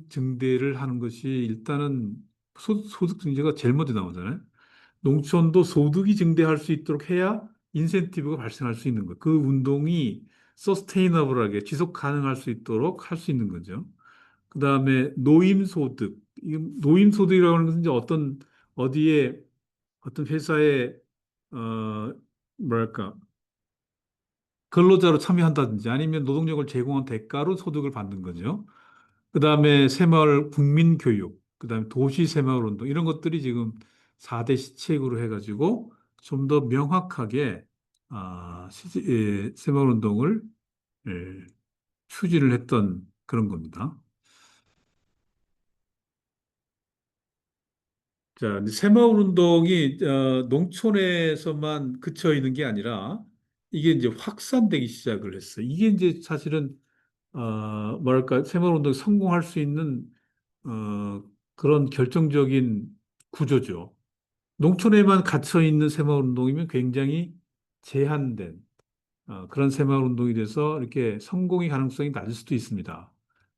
증대를 하는 것이 일단은 소득 증대가 제일 먼저 나오잖아요. 농촌도 소득이 증대할 수 있도록 해야 인센티브가 발생할 수 있는 거예요. 그 운동이 서스테이너블하게 지속 가능할 수 있도록 할 수 있는 거죠. 그다음에 노임소득. 이 노임소득이라고 하는 것은 이제 어디에 어떤 회사에 어 뭐랄까 근로자로 참여한다든지 아니면 노동력을 제공한 대가로 소득을 받는 거죠. 그다음에 새마을 국민교육, 그다음에 도시 새마을 운동 이런 것들이 지금 4대 시책으로 해가지고 좀 더 명확하게 새마을 운동을 예, 추진을 했던 그런 겁니다. 자, 근데 새마을 운동이 농촌에서만 그쳐 있는 게 아니라 이게 이제 확산되기 시작을 했어요. 이게 이제 사실은 뭐랄까 새마을 운동이 성공할 수 있는 그런 결정적인 구조죠. 농촌에만 갇혀 있는 새마을 운동이면 굉장히 제한된 그런 새마을 운동이 돼서 이렇게 성공의 가능성이 낮을 수도 있습니다.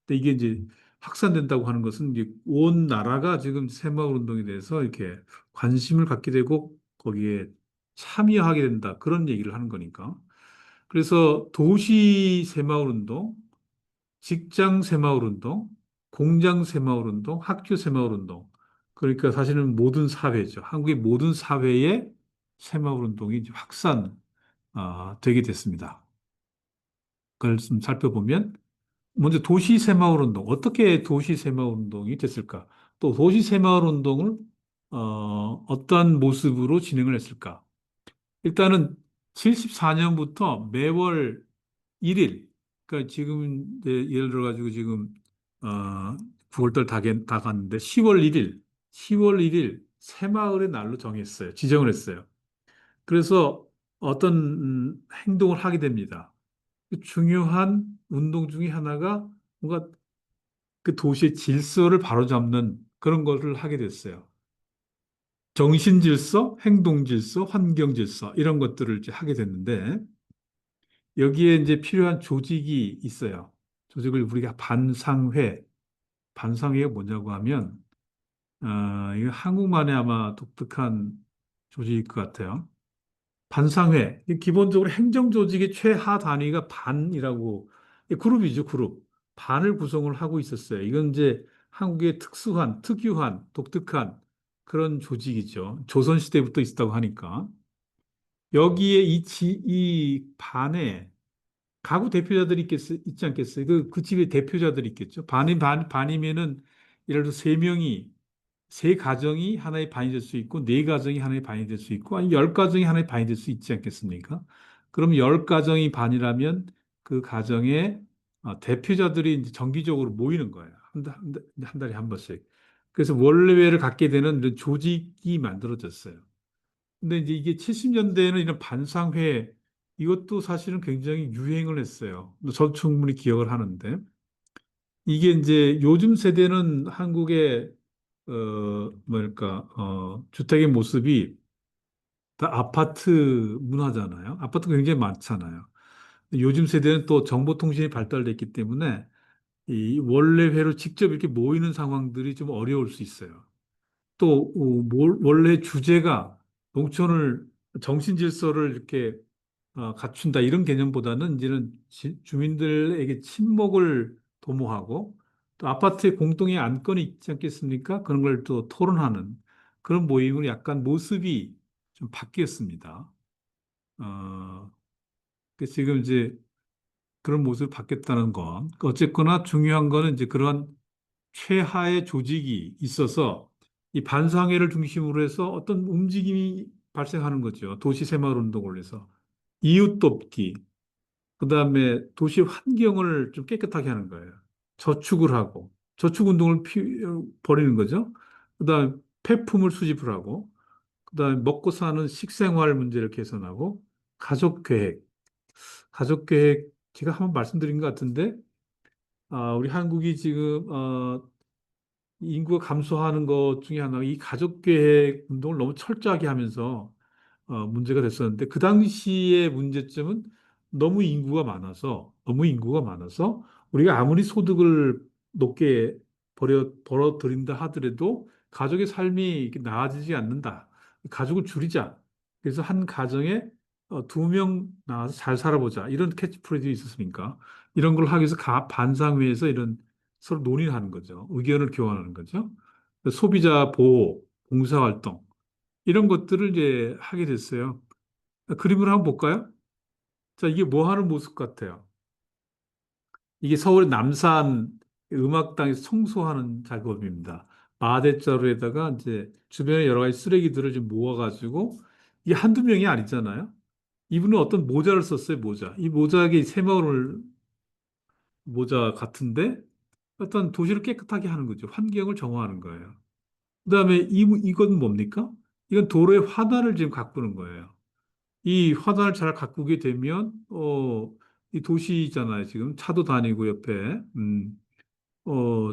근데 이게 이제 확산된다고 하는 것은 이제 온 나라가 지금 새마을 운동에 대해서 이렇게 관심을 갖게 되고 거기에 참여하게 된다. 그런 얘기를 하는 거니까. 그래서 도시 새마을 운동, 직장 새마을 운동, 공장 새마을 운동, 학교 새마을 운동. 그러니까 사실은 모든 사회죠. 한국의 모든 사회에 새마을 운동이 이제 되게 됐습니다. 그걸 좀 살펴보면 먼저 도시 새마을 운동 어떻게 도시 새마을 운동이 됐을까? 또 도시 새마을 운동을 어떠한 모습으로 진행을 했을까? 일단은 74년부터 매월 1일 그러니까 지금 이제 예를 들어 가지고 지금 어 9월달 다 갔는데 10월 1일 새마을의 날로 정했어요. 지정을 했어요. 그래서 어떤 행동을 하게 됩니다. 그 중요한 운동 중에 하나가 뭔가 그 도시의 질서를 바로잡는 그런 거를 하게 됐어요. 정신질서, 행동질서, 환경질서 이런 것들을 이제 하게 됐는데 여기에 이제 필요한 조직이 있어요. 조직을 우리가 반상회가 뭐냐고 하면 이거 한국만의 아마 독특한 조직일 것 같아요. 반상회. 이 기본적으로 행정조직의 최하 단위가 반이라고, 이 그룹이죠, 그룹. 반을 구성을 하고 있었어요. 이건 이제 한국의 특유한, 독특한 그런 조직이죠. 조선시대부터 있었다고 하니까. 여기에 이 반에 가구 대표자들이 있지 않겠어요? 그 집의 대표자들이 있겠죠. 반이면은 예를 들어 세 가정이 하나의 반이 될 수 있고, 네 가정이 하나의 반이 될 수 있고, 아니, 열 가정이 하나의 반이 될 수 있지 않겠습니까? 그럼 열 가정이 반이라면 그 가정의 대표자들이 이제 정기적으로 모이는 거예요. 한 달에 한 번씩. 그래서 원래회를 갖게 되는 이런 조직이 만들어졌어요. 근데 이제 이게 70년대에는 이런 반상회, 이것도 사실은 굉장히 유행을 했어요. 저도 충분히 기억을 하는데. 이게 이제 요즘 세대는 한국의 뭐랄까, 주택의 모습이 다 아파트 문화잖아요. 아파트가 굉장히 많잖아요. 요즘 세대는 또 정보통신이 발달됐기 때문에 이 원래회로 직접 이렇게 모이는 상황들이 좀 어려울 수 있어요. 또, 원래 주제가 농촌을, 정신질서를 이렇게 갖춘다 이런 개념보다는 이제는 주민들에게 친목을 도모하고 또 아파트에 공동의 안건이 있지 않겠습니까? 그런 걸 또 토론하는 그런 모임으로 약간 모습이 좀 바뀌었습니다. 어, 지금 이제 그런 모습이 바뀌었다는 건 어쨌거나 중요한 거는 이제 그런 최하의 조직이 있어서 이 반상회를 중심으로 해서 어떤 움직임이 발생하는 거죠. 도시 새마을 운동을 해서 이웃 돕기, 그다음에 도시 환경을 좀 깨끗하게 하는 거예요. 저축을 하고 저축 운동을 벌이는 거죠. 그다음에 폐품을 수집을 하고 그다음에 먹고 사는 식생활 문제를 개선하고 가족 계획. 가족 계획 제가 한번 말씀드린 것 같은데 우리 한국이 지금 인구가 감소하는 것 중에 하나가 이 가족 계획 운동을 너무 철저하게 하면서 문제가 됐었는데 그 당시의 문제점은 너무 인구가 많아서 우리가 아무리 소득을 높게 벌어들인다 하더라도 가족의 삶이 이렇게 나아지지 않는다. 가족을 줄이자. 그래서 한 가정에 두 명 나와서 잘 살아보자. 이런 캐치프레이즈 있었으니까 이런 걸 하기 위해서 반상회에서 이런 서로 논의를 하는 거죠. 의견을 교환하는 거죠. 소비자 보호, 봉사활동 이런 것들을 이제 하게 됐어요. 그림을 한번 볼까요? 자, 이게 뭐 하는 모습 같아요? 이게 서울 남산 음악당에서 청소하는 작업입니다. 마대자루에다가 이제 주변에 여러 가지 쓰레기들을 좀 모아가지고 이게 한두 명이 아니잖아요. 이분은 어떤 모자를 썼어요, 모자. 이 모자가 새마을 모자 같은데 어떤 도시를 깨끗하게 하는 거죠. 환경을 정화하는 거예요. 그다음에 이건 뭡니까? 이건 도로의 화단을 지금 가꾸는 거예요. 이 화단을 잘 가꾸게 되면, 이 도시잖아요. 지금 차도 다니고 옆에,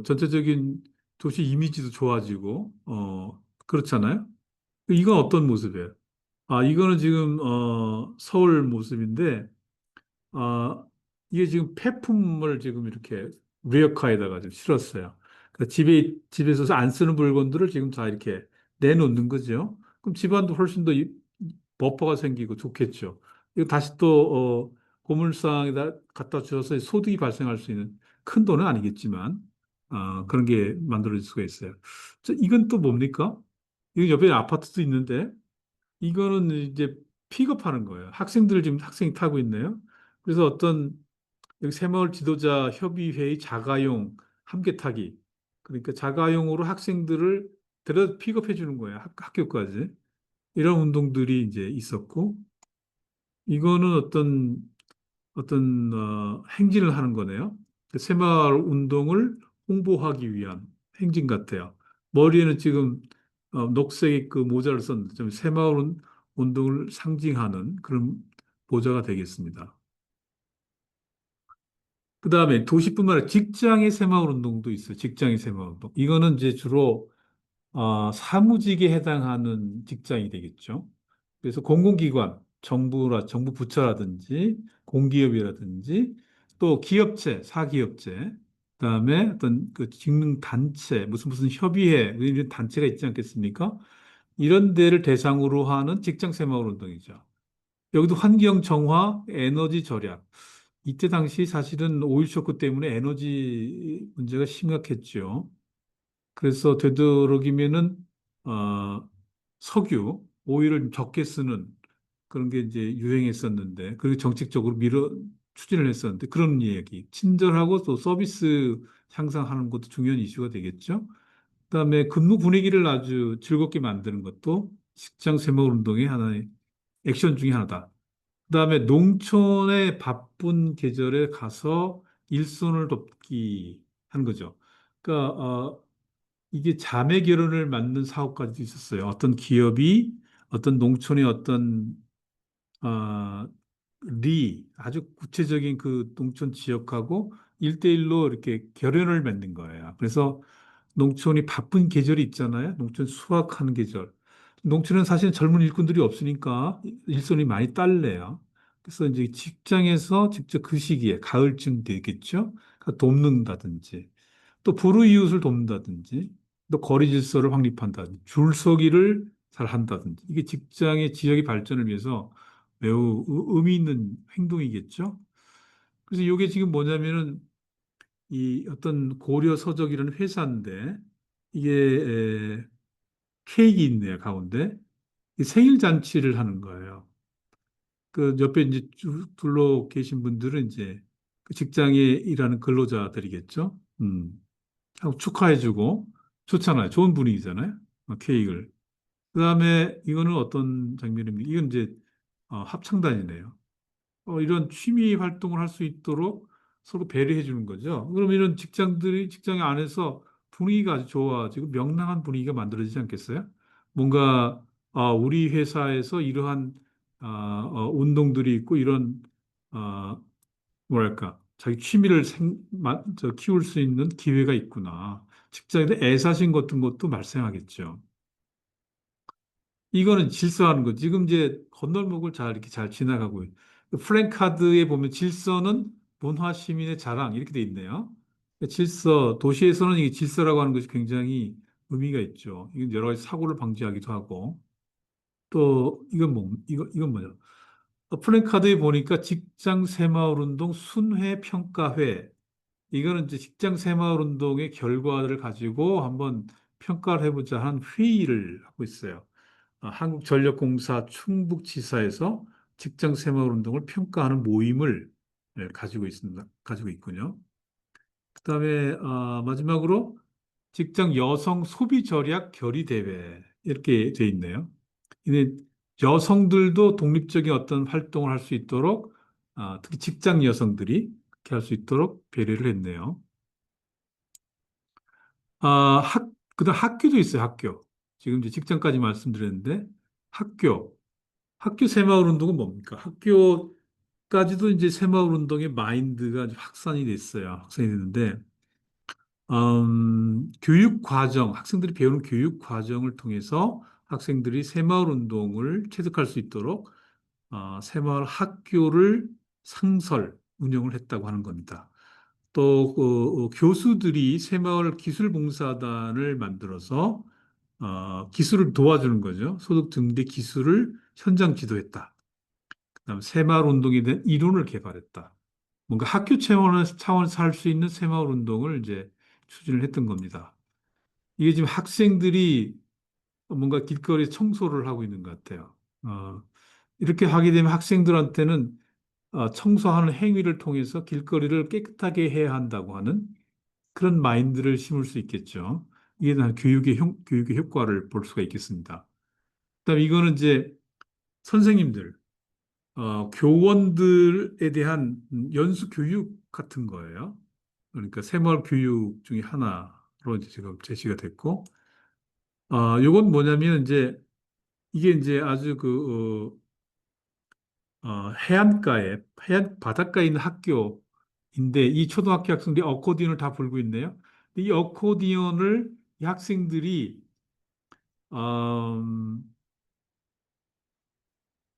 전체적인 도시 이미지도 좋아지고, 그렇잖아요. 이건 어떤 모습이에요? 이거는 지금, 서울 모습인데, 아, 이게 지금 폐품을 지금 이렇게 리어카에다가 좀 실었어요. 그러니까 집에서 안 쓰는 물건들을 지금 다 이렇게 내놓는 거죠. 그럼 집안도 훨씬 더 버퍼가 생기고 좋겠죠. 이거 다시 또, 고물상에다 갖다 주셔서 소득이 발생할 수 있는 큰 돈은 아니겠지만, 그런 게 만들어질 수가 있어요. 이건 또 뭡니까? 이거 옆에 아파트도 있는데, 이거는 이제 픽업하는 거예요. 지금 학생이 타고 있네요. 그래서 어떤 여기 새마을 지도자 협의회의 자가용 함께 타기. 그러니까 자가용으로 학생들을 데려다 픽업해 주는 거예요. 학교까지. 이런 운동들이 이제 있었고, 이거는 어떤 행진을 하는 거네요. 그 새마을 운동을 홍보하기 위한 행진 같아요. 머리에는 지금 녹색 그 모자를 썼는데 좀 운동을 상징하는 그런 모자가 되겠습니다. 그 다음에 도시뿐만 아니라 직장의 새마을 운동도 있어요. 직장의 새마을 운동. 이거는 이제 주로 사무직에 해당하는 직장이 되겠죠. 그래서 공공기관, 정부 부처라든지 공기업이라든지 또 기업체, 사기업체, 그다음에 어떤 그 직능 단체, 무슨 협의회 이런 단체가 있지 않겠습니까? 이런 데를 대상으로 하는 직장 새마을 운동이죠. 여기도 환경 정화, 에너지 절약. 이때 당시 사실은 오일 쇼크 때문에 에너지 문제가 심각했죠. 그래서 되도록이면은 석유, 오일을 적게 쓰는 그런 게 이제 유행했었는데, 그리고 정책적으로 추진을 했었는데, 그런 얘기. 친절하고 또 서비스 향상하는 것도 중요한 이슈가 되겠죠. 그다음에 근무 분위기를 아주 즐겁게 만드는 것도 직장 새마을 운동의 하나의 액션 중에 하나다. 그다음에 농촌의 바쁜 계절에 가서 일손을 돕기 하는 거죠. 그러니까 이게 자매 결혼을 맞는 사업까지도 있었어요. 어떤 기업이 어떤 농촌의 어떤 어, 아주 구체적인 그 농촌 지역하고 일대일로 이렇게 결연을 맺는 거예요. 그래서 농촌이 바쁜 계절이 있잖아요. 농촌 수확하는 계절. 농촌은 사실 젊은 일꾼들이 없으니까 일손이 많이 딸려요. 그래서 이제 직장에서 직접 그 시기에 가을쯤 되겠죠. 그러니까 돕는다든지 또 불우이웃을 돕는다든지 또 거리 질서를 확립한다든지 줄서기를 잘 한다든지 이게 직장의 지역의 발전을 위해서 매우 의미 있는 행동이겠죠. 그래서 이게 지금 뭐냐면은 이 어떤 고려 서적이라는 회사인데 이게 케이크 있네요, 가운데. 이 생일 잔치를 하는 거예요. 그 옆에 이제 둘러 계신 분들은 이제 그 직장에 일하는 근로자들이겠죠. 하고 축하해주고 좋잖아요. 좋은 분위기잖아요. 케이크를. 그다음에 이거는 어떤 장면입니까? 이건 이제 합창단이네요. 이런 취미 활동을 할 수 있도록 서로 배려해 주는 거죠. 그럼 이런 직장 안에서 분위기가 아주 좋아지고 명랑한 분위기가 만들어지지 않겠어요? 뭔가, 우리 회사에서 이러한, 운동들이 있고 이런, 아, 뭐랄까, 자기 취미를 키울 수 있는 기회가 있구나. 직장에서 애사심 같은 것도 발생하겠죠. 이거는 질서하는 거. 지금 이제 건널목을 이렇게 잘 지나가고 프랭카드에 보면 질서는 문화 시민의 자랑 이렇게 돼 있네요. 질서 도시에서는 이 질서라고 하는 것이 굉장히 의미가 있죠. 이건 여러 가지 사고를 방지하기도 하고 또 이건 뭐죠? 프랭카드에 보니까 직장 새마을 운동 순회 평가회 이거는 이제 직장 새마을 운동의 결과를 가지고 한번 평가를 해보자 한 회의를 하고 있어요. 한국전력공사 충북지사에서 직장 새마을 운동을 평가하는 모임을 가지고 있습니다. 가지고 있군요. 그다음에 마지막으로 직장 여성 소비 절약 결의 대회 이렇게 돼 있네요. 이게 여성들도 독립적인 어떤 활동을 할 수 있도록 특히 직장 여성들이 그렇게 할 수 있도록 배려를 했네요. 그다음 학교도 있어요, 학교. 지금 이제 직장까지 말씀드렸는데 학교. 학교 새마을 운동은 뭡니까? 학교까지도 이제 새마을 운동의 마인드가 이제 확산이 됐어요. 확산이 됐는데, 교육 과정, 학생들이 배우는 교육 과정을 통해서 학생들이 새마을 운동을 체득할 수 있도록 새마을 학교를 운영을 했다고 하는 겁니다. 또 교수들이 새마을 기술봉사단을 만들어서 기술을 도와주는 거죠. 소득 증대 기술을 현장 지도했다. 그다음 새마을 운동에 대한 이론을 개발했다. 뭔가 학교 차원에서 할 수 있는 새마을 운동을 이제 추진을 했던 겁니다. 이게 지금 학생들이 뭔가 길거리 청소를 하고 있는 것 같아요. 이렇게 하게 되면 학생들한테는 청소하는 행위를 통해서 길거리를 깨끗하게 해야 한다고 하는 그런 마인드를 심을 수 있겠죠. 이게 다 교육의 효과를 볼 수가 있겠습니다. 그다음에 이거는 이제 선생님들, 교원들에 대한 연수 교육 같은 거예요. 그러니까 새마을 교육 중에 하나로 이제 지금 제시가 됐고, 요건 뭐냐면 이제 이게 이제 아주 해안 바닷가에 있는 학교인데 이 초등학교 학생들이 어코디언을 다 불고 있네요. 이 어코디언을 이 학생들이 음,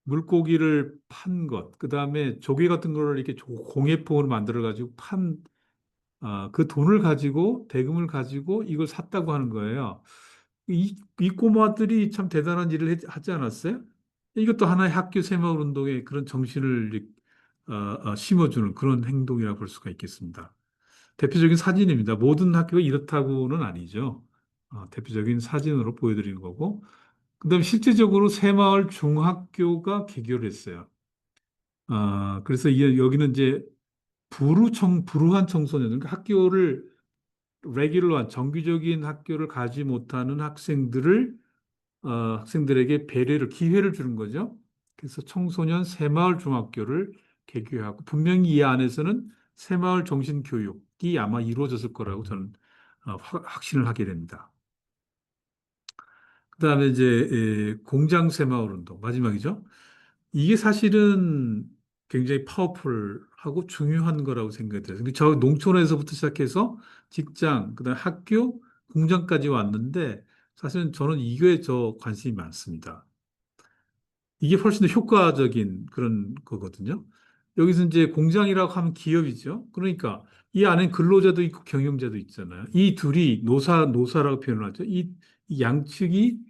물고기를 판 것, 그 다음에 조개 같은 거를 이렇게 공예품으로 만들어가지고 그 돈을 가지고, 대금을 가지고 이걸 샀다고 하는 거예요. 이 꼬마들이 참 대단한 일을 하지 않았어요? 이것도 하나의 학교 새마을 운동의 그런 정신을 심어주는 그런 행동이라고 볼 수가 있겠습니다. 대표적인 사진입니다. 모든 학교가 이렇다고는 아니죠. 대표적인 사진으로 보여드리는 거고. 그다음에 실제적으로 새마을 중학교가 개교를 했어요. 그래서 여기는 이제 불우한 청소년, 그러니까 학교를 레귤러한 정규적인 학교를 가지 못하는 학생들에게 기회를 주는 거죠. 그래서 청소년 새마을 중학교를 개교하고 분명히 이 안에서는 새마을 정신 교육이 아마 이루어졌을 거라고 저는 확신을 하게 됩니다. 그다음에 이제 공장 새마을 운동 마지막이죠. 이게 사실은 굉장히 파워풀하고 중요한 거라고 생각이 들어요. 근데 저 농촌에서부터 시작해서 직장, 그다음에 학교, 공장까지 왔는데 사실은 저는 이거에 관심이 많습니다. 이게 훨씬 더 효과적인 그런 거거든요. 여기서 이제 공장이라고 하면 기업이죠. 그러니까 이 안에 근로자도 있고 경영자도 있잖아요. 이 둘이 노사라고 표현을 하죠. 이 양측이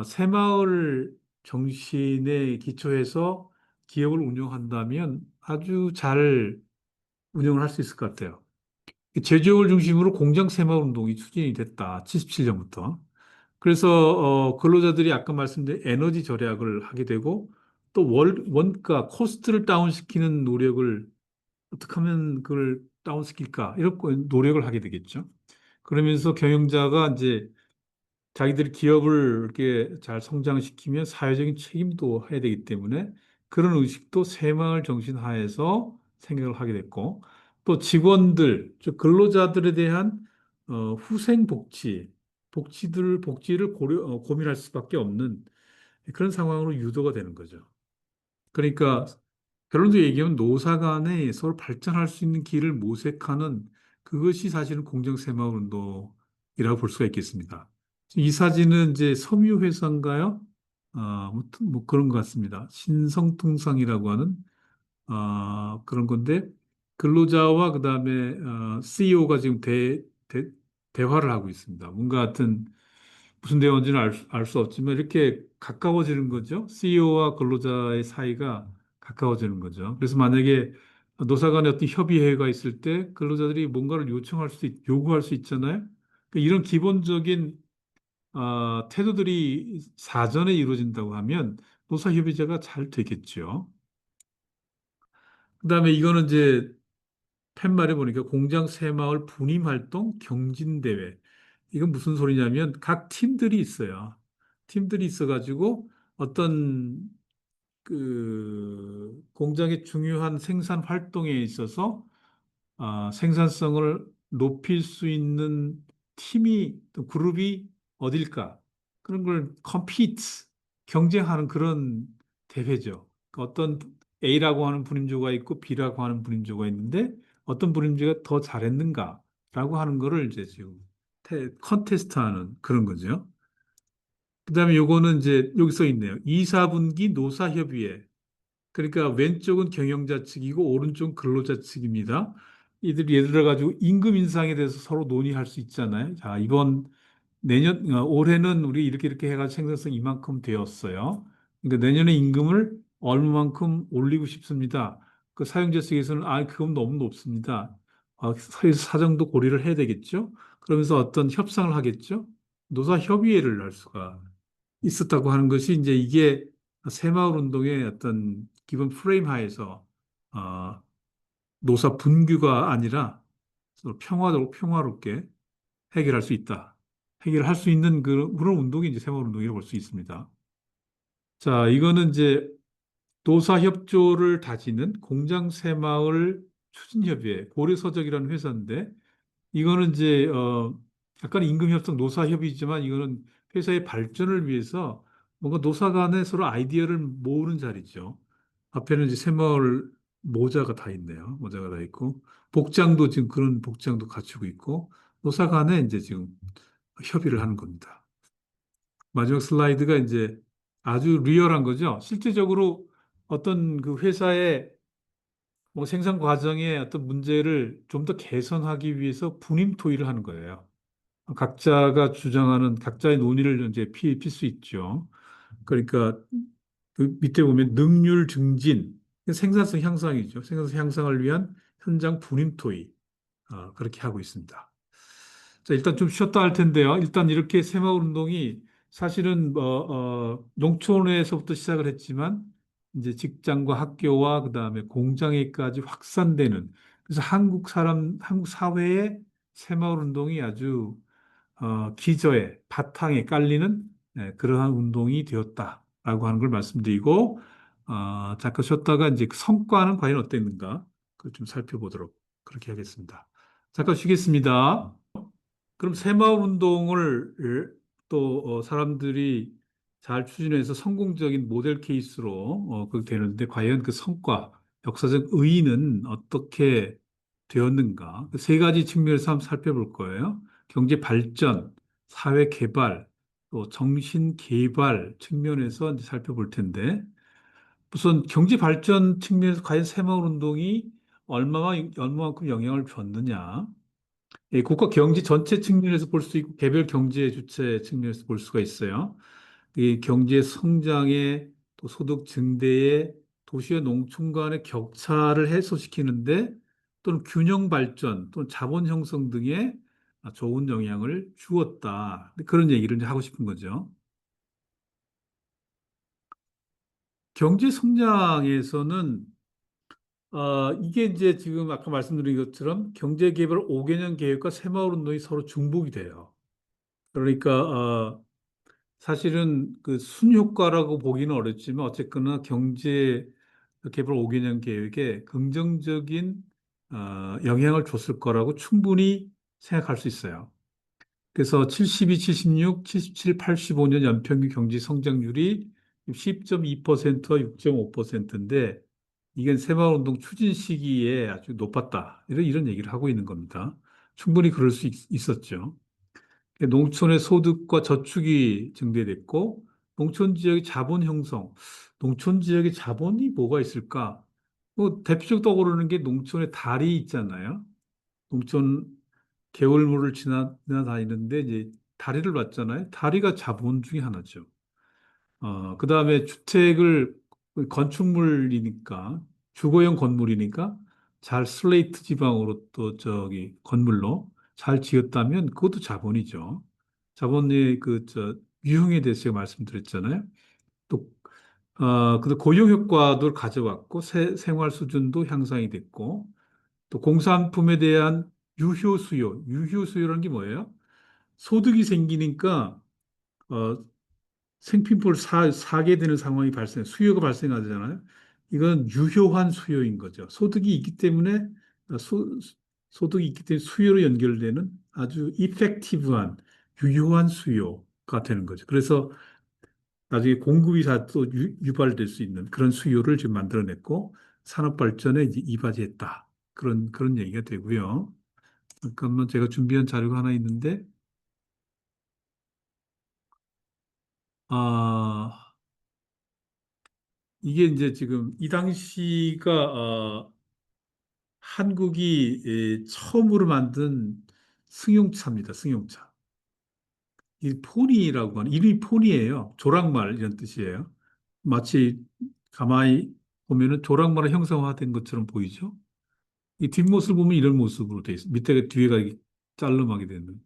새마을 정신에 기초해서 기업을 운영한다면 아주 잘 운영을 할 수 있을 것 같아요. 제조업을 중심으로 공장 새마을 운동이 추진이 됐다. 77년부터. 그래서 근로자들이 아까 말씀드린 에너지 절약을 하게 되고 또 원가 코스트를 다운시키는 노력을 어떻게 하면 그걸 다운시킬까 이런 노력을 하게 되겠죠. 그러면서 경영자가 이제 자기들이 기업을 이렇게 잘 성장시키면 사회적인 책임도 해야 되기 때문에 그런 의식도 새마을 정신 하에서 생각을 하게 됐고 또 직원들, 즉 근로자들에 대한 후생 복지를 고민할 수밖에 없는 그런 상황으로 유도가 되는 거죠. 그러니까 결론적으로 얘기하면 노사 간에 서로 발전할 수 있는 길을 모색하는 그것이 사실은 공정새마을 운동이라고 볼 수가 있겠습니다. 이 사진은 이제 섬유회사인가요? 아무튼 뭐 그런 것 같습니다. 신성통상이라고 하는 그런 건데 근로자와 그다음에 CEO가 지금 대화를 하고 있습니다. 뭔가 하여튼 무슨 대화인지는 알 수 없지만 이렇게 가까워지는 거죠. CEO와 근로자의 사이가 가까워지는 거죠. 그래서 만약에 노사 간의 어떤 협의회가 있을 때 근로자들이 뭔가를 요구할 수 있잖아요. 그러니까 이런 기본적인 태도들이 사전에 이루어진다고 하면 노사협의제가 잘 되겠죠. 그다음에 이거는 이제 팻말에 보니까 공장 새마을 분임 활동 경진대회. 이건 무슨 소리냐면 각 팀들이 있어요. 팀들이 있어가지고 어떤 그 공장의 중요한 생산 활동에 있어서 생산성을 높일 수 있는 또 그룹이 어딜까? 그런 걸 compete, 경쟁하는 그런 대회죠. 그러니까 어떤 A라고 하는 분임조가 있고 B라고 하는 분임조가 있는데 어떤 분임조가 더 잘했는가라고 하는 거를 이제 지금 컨테스트하는 그런 거죠. 그다음에 요거는 이제 여기 써 있네요. 2, 4분기 노사협의회. 그러니까 왼쪽은 경영자 측이고 오른쪽은 근로자 측입니다. 이들이 예를 들어 가지고 임금 인상에 대해서 서로 논의할 수 있잖아요. 자, 올해는 우리 이렇게 해가지고 생산성 이만큼 되었어요. 그러니까 내년에 임금을 얼마만큼 올리고 싶습니다. 그 사용자 측에서는 그건 너무 높습니다. 사정도 고려를 해야 되겠죠. 그러면서 어떤 협상을 하겠죠. 노사 협의회를 할 수가 있었다고 하는 것이 이제 이게 새마을 운동의 어떤 기본 프레임 하에서 어, 노사 분규가 아니라 서로 평화롭게 해결할 수 있다. 해결할 수 있는 그런 운동이 이제 새마을 운동이라고 볼 수 있습니다. 자, 이거는 이제 노사협조를 다지는 공장새마을 추진협의회, 고려서적이라는 회사인데 이거는 이제 약간 임금협상 노사협의지만 이거는 회사의 발전을 위해서 뭔가 노사 간에 서로 아이디어를 모으는 자리죠. 앞에는 이제 새마을 모자가 다 있네요. 모자가 다 있고 복장도 지금 그런 복장도 갖추고 있고 노사 간에 이제 지금 협의를 하는 겁니다. 마지막 슬라이드가 이제 아주 리얼한 거죠. 실제적으로 어떤 그 회사의 뭐 생산 과정의 어떤 문제를 좀 더 개선하기 위해서 분임 토의를 하는 거예요. 각자가 주장하는 각자의 논의를 이제 필 수 있죠. 그러니까 그 밑에 보면 능률 증진, 생산성 향상이죠. 생산성 향상을 위한 현장 분임 토의 그렇게 하고 있습니다. 자, 일단 좀 쉬었다 할 텐데요. 일단 이렇게 새마을 운동이 사실은 농촌에서부터 시작을 했지만 이제 직장과 학교와 그다음에 공장에까지 확산되는 그래서 한국 사회에 새마을 운동이 아주 기저에 바탕에 깔리는 그러한 운동이 되었다라고 하는 걸 말씀드리고 잠깐 쉬었다가 이제 그 성과는 과연 어땠는가 그걸 좀 살펴보도록 그렇게 하겠습니다. 잠깐 쉬겠습니다. 그럼 새마을 운동을 또 사람들이 잘 추진해서 성공적인 모델 케이스로 그렇게 되는데 과연 그 성과, 역사적 의의는 어떻게 되었는가? 그세 가지 측면에서 한번 살펴볼 거예요. 경제 발전, 사회 개발, 또 정신 개발 측면에서 이제 살펴볼 텐데 우선 경제 발전 측면에서 과연 새마을 운동이 얼마만큼 영향을 줬느냐? 예, 국가 경제 전체 측면에서 볼 수 있고 개별 경제 주체 측면에서 볼 수가 있어요. 이 경제 성장에 또 소득 증대에 도시와 농촌 간의 격차를 해소시키는데 또는 균형 발전 또는 자본 형성 등에 좋은 영향을 주었다. 그런 얘기를 이제 하고 싶은 거죠. 경제 성장에서는 이게 이제 지금 아까 말씀드린 것처럼 경제 개발 5개년 계획과 새마을 운동이 서로 중복이 돼요. 그러니까 사실은 그 순효과라고 보기는 어렵지만 어쨌거나 경제 개발 5개년 계획에 긍정적인 영향을 줬을 거라고 충분히 생각할 수 있어요. 그래서 72, 76, 77, 85년 연평균 경제 성장률이 10.2%와 6.5%인데 이건 새마을운동 추진 시기에 아주 높았다. 이런 얘기를 하고 있는 겁니다. 충분히 그럴 수 있었죠. 농촌의 소득과 저축이 증대됐고, 농촌 지역의 자본 형성, 농촌 지역의 자본이 뭐가 있을까? 뭐, 대표적으로 떠오르는 게 농촌의 다리 있잖아요. 농촌 개울물을 지나다니는데, 이제 다리를 봤잖아요. 다리가 자본 중에 하나죠. 그 다음에 주택을 건축물이니까, 주거용 건물이니까, 잘 슬레이트 지방으로 또 저기 건물로 잘 지었다면 그것도 자본이죠. 자본의 유형에 대해서 제가 말씀드렸잖아요. 또, 근데 고용 효과도 가져왔고, 생활 수준도 향상이 됐고, 또 공산품에 대한 유효 수요라는 게 뭐예요? 소득이 생기니까, 어, 생필품을 사게 되는 상황이 수요가 발생하잖아요. 이건 유효한 수요인 거죠. 소득이 있기 때문에 수요로 연결되는 아주 이펙티브한, 유효한 수요가 되는 거죠. 그래서 나중에 공급이 다 또 유발될 수 있는 그런 수요를 지금 만들어냈고, 산업 발전에 이제 이바지했다. 그런 얘기가 되고요. 잠깐만 제가 준비한 자료가 하나 있는데, 아, 이게 이제 지금 이 당시가 한국이 처음으로 만든 승용차입니다. 승용차. 이 포니라고 하는 이름이 포니예요. 조랑말 이런 뜻이에요. 마치 가만히 보면은 조랑말의 형상화된 것처럼 보이죠. 이 뒷모습을 보면 이런 모습으로 돼 있어요. 밑에가 뒤에가 이렇게 짤름하게 되는.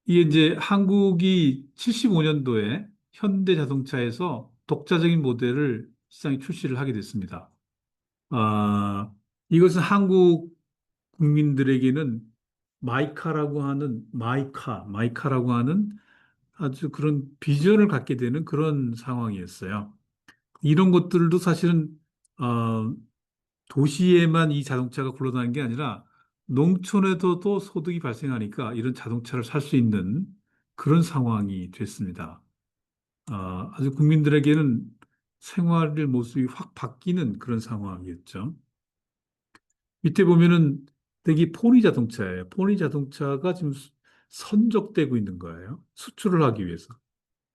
이게 이제 한국이 75년도에 현대 자동차에서 독자적인 모델을 시장에 출시를 하게 됐습니다. 이것은 한국 국민들에게는 마이카라고 하는 아주 그런 비전을 갖게 되는 그런 상황이었어요. 이런 것들도 사실은, 어, 도시에만 이 자동차가 굴러다니는 게 아니라 농촌에서도 소득이 발생하니까 이런 자동차를 살 수 있는 그런 상황이 됐습니다. 아주 국민들에게는 생활의 모습이 확 바뀌는 그런 상황이었죠. 밑에 보면은 되게 포니 자동차예요. 포니 자동차가 지금 선적되고 있는 거예요. 수출을 하기 위해서.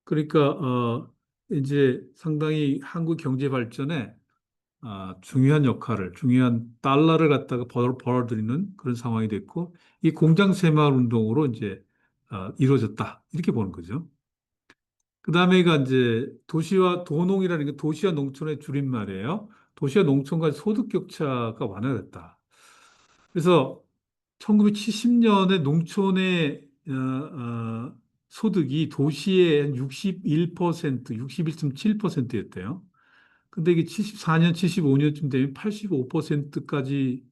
그러니까 이제 상당히 한국 경제 발전에 중요한 역할을, 중요한 달러를 갖다가 벌어들이는 그런 상황이 됐고, 이 공장 새마을 운동으로 이제 이루어졌다. 이렇게 보는 거죠. 그 다음에가 이제 도시와 도농이라는 게 도시와 농촌의 줄임말이에요. 도시와 농촌 간 소득 격차가 완화됐다. 그래서 1970년에 농촌의 소득이 도시의 한 61%, 61.7%였대요. 근데 이게 74년, 75년쯤 되면 85%까지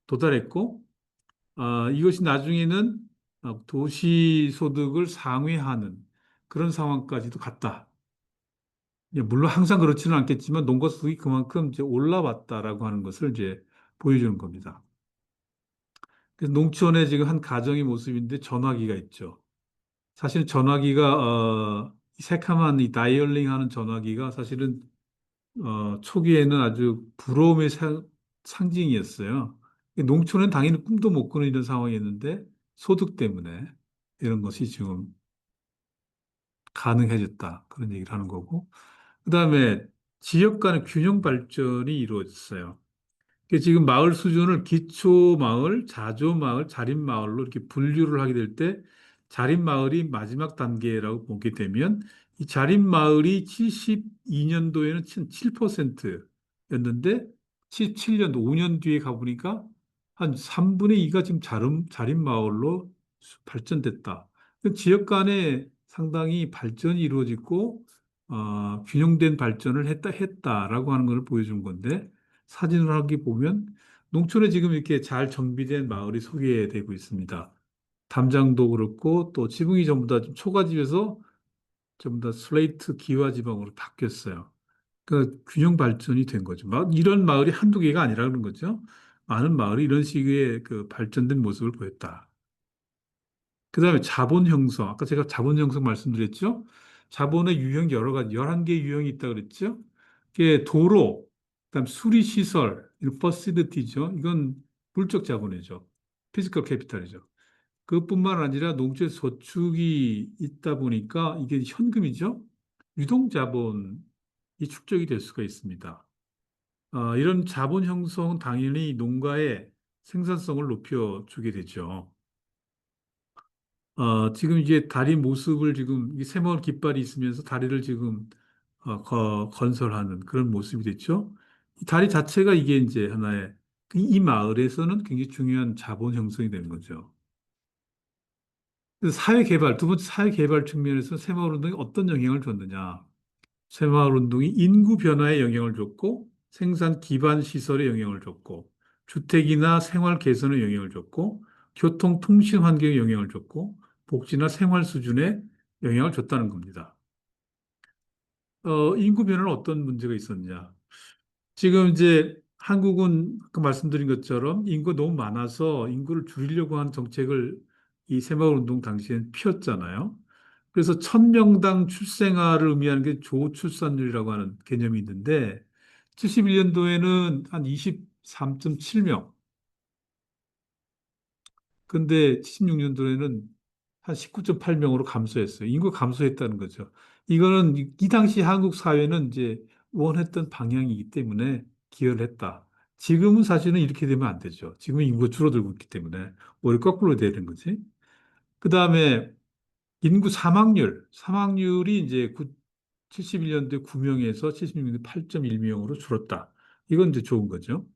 도달했고, 이것이 나중에는 도시 소득을 상회하는 그런 상황까지도 갔다. 예, 물론 항상 그렇지는 않겠지만 농가 소득이 그만큼 이제 올라왔다라고 하는 것을 이제 보여주는 겁니다. 그래서 농촌에 지금 한 가정의 모습인데 전화기가 있죠. 사실 전화기가 이 새카만 이 다이얼링 하는 전화기가 사실은 초기에는 아주 부러움의 상징이었어요. 농촌은 당연히 꿈도 못 꾸는 이런 상황이었는데 소득 때문에 이런 것이 지금 가능해졌다. 그런 얘기를 하는 거고. 그다음에 지역 간의 균형 발전이 이루어졌어요. 지금 마을 수준을 기초 마을, 자조 마을, 자립 마을로 이렇게 분류를 하게 될 때 자립 마을이 마지막 단계라고 보게 되면 이 자립 마을이 72년도에는 7%였는데 77년도 5년 뒤에 가보니까 한 3분의 2가 지금 자립 마을로 발전됐다. 지역 간에 상당히 발전이 이루어지고 균형된 발전을 했다라고 하는 걸 보여준 건데 사진을 하기 보면 농촌에 지금 이렇게 잘 정비된 마을이 소개되고 있습니다. 담장도 그렇고 또 지붕이 전부 다 좀 초가집에서 전부 다 슬레이트 기와 지붕으로 바뀌었어요. 그 균형 발전이 된 거죠. 이런 마을이 한두 개가 아니라 그런 거죠. 많은 마을이 이런 식의 그 발전된 모습을 보였다. 그다음에 자본 형성. 아까 제가 자본 형성 말씀드렸죠? 자본의 유형 여러 가지, 11개 유형이 있다 그랬죠? 이게 도로, 그다음 수리 시설, 이거 퍼실리티죠. 이건 물적 자본이죠. 피지컬 캐피탈이죠. 그것뿐만 아니라 농촌 저축이 있다 보니까 이게 현금이죠. 유동 자본이 축적이 될 수가 있습니다. 이런 자본 형성은 당연히 농가의 생산성을 높여주게 되죠. 지금 이제 다리 모습을 지금 이 새마을 깃발이 있으면서 다리를 지금 건설하는 그런 모습이 됐죠. 이 다리 자체가 이게 이제 하나의 이 마을에서는 굉장히 중요한 자본 형성이 되는 거죠. 그래서 사회 개발, 두 번째 사회 개발 측면에서 새마을 운동이 어떤 영향을 줬느냐. 새마을 운동이 인구 변화에 영향을 줬고 생산 기반 시설에 영향을 줬고 주택이나 생활 개선에 영향을 줬고 교통 통신 환경에 영향을 줬고 복지나 생활 수준에 영향을 줬다는 겁니다. 인구 변화는 어떤 문제가 있었냐? 지금 이제 한국은 아까 말씀드린 것처럼 인구가 너무 많아서 인구를 줄이려고 하는 정책을 이 새마을 운동 당시엔 피웠잖아요. 그래서 1000명당 출생아를 의미하는 게 조출산율이라고 하는 개념이 있는데 71년도에는 한 23.7명, 근데 76년도에는 한 19.8명으로 감소했어요. 인구가 감소했다는 거죠. 이거는 이 당시 한국 사회는 이제 원했던 방향이기 때문에 기여를 했다. 지금은 사실은 이렇게 되면 안 되죠. 지금은 인구가 줄어들고 있기 때문에 오히려 거꾸로 되는 거지. 그 다음에 인구 사망률이 이제 71년도에 9명에서 76년도에 8.1명으로 줄었다. 이건 이제 좋은 거죠.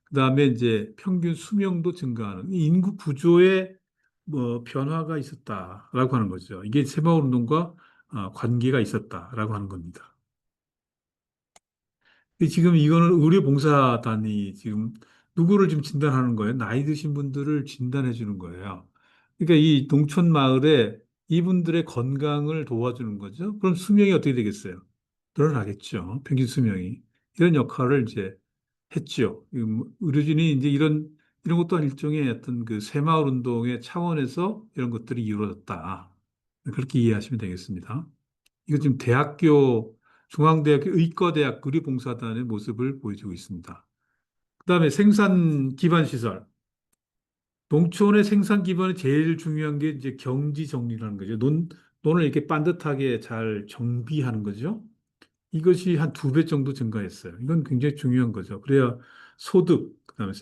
그다음에 이제 평균 수명도 증가하는 이 인구 구조에 뭐 변화가 있었다라고 하는 거죠. 이게 새마을 운동과 관계가 있었다라고 하는 겁니다. 지금 이거는 의료봉사단이 지금 누구를 지금 진단하는 거예요? 나이 드신 분들을 진단해 주는 거예요. 그러니까 이 농촌 마을에 이분들의 건강을 도와주는 거죠. 그럼 수명이 어떻게 되겠어요? 늘어나겠죠. 평균 수명이. 이런 역할을 이제 했죠. 의료진이 이제 이런 것도 일종의 어떤 그 새마을 운동의 차원에서 이런 것들이 이루어졌다. 그렇게 이해하시면 되겠습니다. 이거 지금 중앙대학교 의과대학 의료봉사단의 모습을 보여주고 있습니다. 그다음에 생산 기반 시설. 농촌의 생산 기반이 제일 중요한 게 이제 경지 정리라는 거죠. 돈을 이렇게 반듯하게 잘 정비하는 거죠. 이것이 한 2배 정도 증가했어요. 이건 굉장히 중요한 거죠. 그래야 소득, 그다음에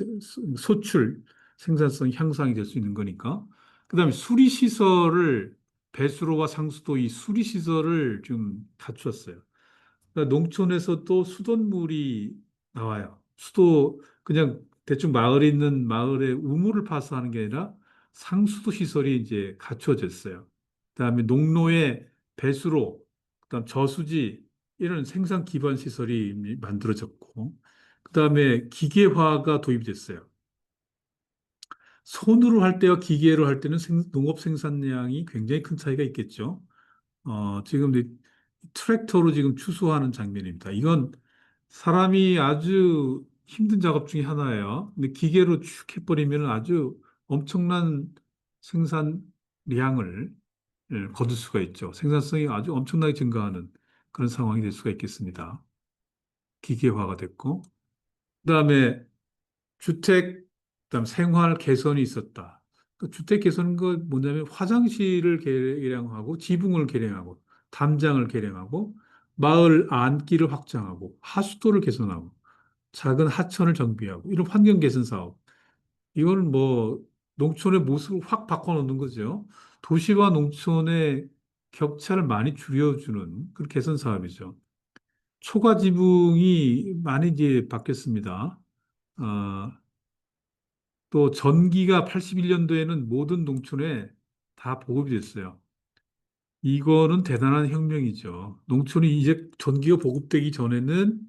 소출, 생산성 향상이 될 수 있는 거니까. 그다음에 수리시설을 배수로와 상수도 이 수리시설을 좀 갖추었어요. 그러니까 농촌에서도 수돗물이 나와요. 수도 그냥 대충 마을에 있는 마을에 우물을 파서 하는 게 아니라 상수도 시설이 이제 갖춰졌어요. 그다음에 농로에 배수로, 그다음 저수지 이런 생산 기반 시설이 만들어졌고, 그다음에 기계화가 도입됐어요. 손으로 할 때와 기계로 할 때는 농업 생산량이 굉장히 큰 차이가 있겠죠. 지금 이 트랙터로 지금 추수하는 장면입니다. 이건 사람이 아주 힘든 작업 중에 하나예요. 근데 기계로 쭉 해버리면 아주 엄청난 생산량을 거둘 수가 있죠. 생산성이 아주 엄청나게 증가하는 그런 상황이 될 수가 있겠습니다. 기계화가 됐고. 그다음에 주택, 그다음 생활 개선이 있었다. 그 주택 개선은 그 뭐냐면 화장실을 개량하고 지붕을 개량하고 담장을 개량하고 마을 안길을 확장하고 하수도를 개선하고 작은 하천을 정비하고 이런 환경 개선 사업. 이거는 뭐 농촌의 모습을 확 바꿔놓는 거죠. 도시와 농촌의 격차를 많이 줄여주는 그런 개선 사업이죠. 초과 지붕이 많이 이제 바뀌었습니다. 어, 또 전기가 81년도에는 모든 농촌에 다 보급이 됐어요. 이거는 대단한 혁명이죠. 농촌이 이제 전기가 보급되기 전에는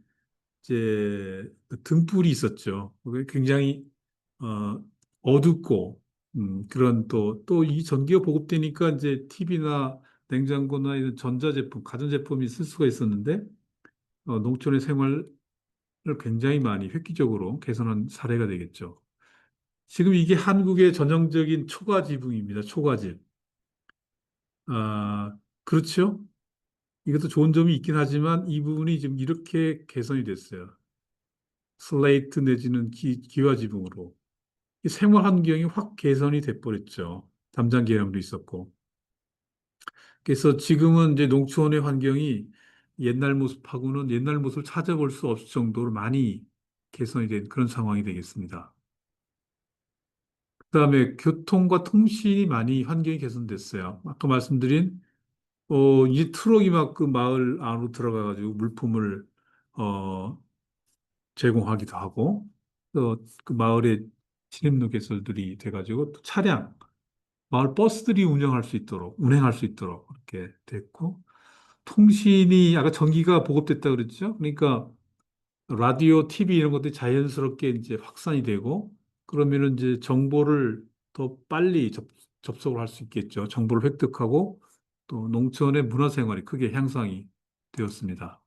이제 그 등불이 있었죠. 그게 굉장히 어, 어둡고 그런 또 이 전기가 보급되니까 이제 TV나 냉장고나 이런 전자제품, 가전제품이 쓸 수가 있었는데 농촌의 생활을 굉장히 많이 획기적으로 개선한 사례가 되겠죠. 지금 이게 한국의 전형적인 초가지붕입니다. 초가집. 아, 그렇죠? 이것도 좋은 점이 있긴 하지만 이 부분이 지금 이렇게 개선이 됐어요. 슬레이트 내지는 기와지붕으로. 이 생활 환경이 확 개선이 돼버렸죠. 담장 계량도 있었고. 그래서 지금은 이제 농촌의 환경이 옛날 모습하고는 옛날 모습을 찾아볼 수 없을 정도로 많이 개선이 된 그런 상황이 되겠습니다. 그다음에 교통과 통신이 많이 환경이 개선됐어요. 아까 말씀드린 이제 트럭이 막 그 마을 안으로 들어가가지고 물품을 어, 제공하기도 하고 그 마을에 진입로 개설들이 돼가지고 또 차량, 마을 버스들이 운행할 수 있도록 그렇게 됐고 통신이 아까 전기가 보급됐다 그랬죠. 그러니까 라디오, TV 이런 것들이 자연스럽게 이제 확산이 되고 그러면은 이제 정보를 더 빨리 접속을 할 수 있겠죠. 정보를 획득하고 또 농촌의 문화생활이 크게 향상이 되었습니다.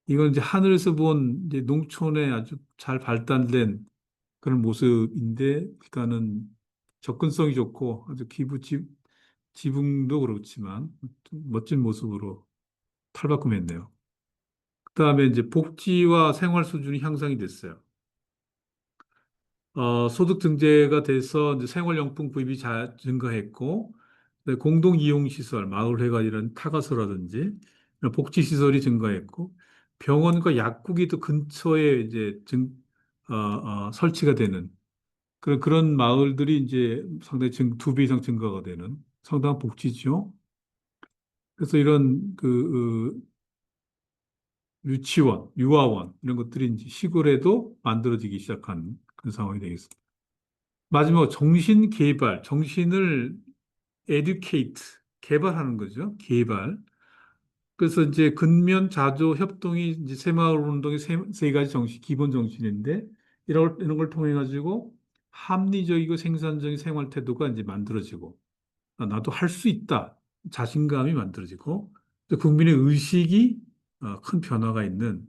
이건 이제 하늘에서 본 이제 농촌의 아주 잘 발달된 그런 모습인데 일단은 접근성이 좋고 아주 지붕도 그렇지만 멋진 모습으로 탈바꿈했네요. 그다음에 이제 복지와 생활 수준이 향상이 됐어요. 소득 증대가 돼서 이제 생활용품 구입이 증가했고, 네, 공동이용시설, 마을회관 이런 타가서라든지 이런 복지시설이 증가했고, 병원과 약국이 또 근처에 이제 설치가 되는 그런 마을들이 이제 상당히 2배 이상 증가가 되는 상당한 복지죠. 그래서 이런 유치원, 유아원 이런 것들이 이제 시골에도 만들어지기 시작한 그런 상황이 되겠습니다. 마지막 정신 개발, 정신을 educate, 개발하는 거죠. 개발. 그래서 이제 근면, 자조, 협동이 이제 새마을 운동의 세 가지 정신, 기본 정신인데 이런 걸 통해 가지고 합리적이고 생산적인 생활 태도가 이제 만들어지고 나도 할 수 있다. 자신감이 만들어지고 또 국민의 의식이 큰 변화가 있는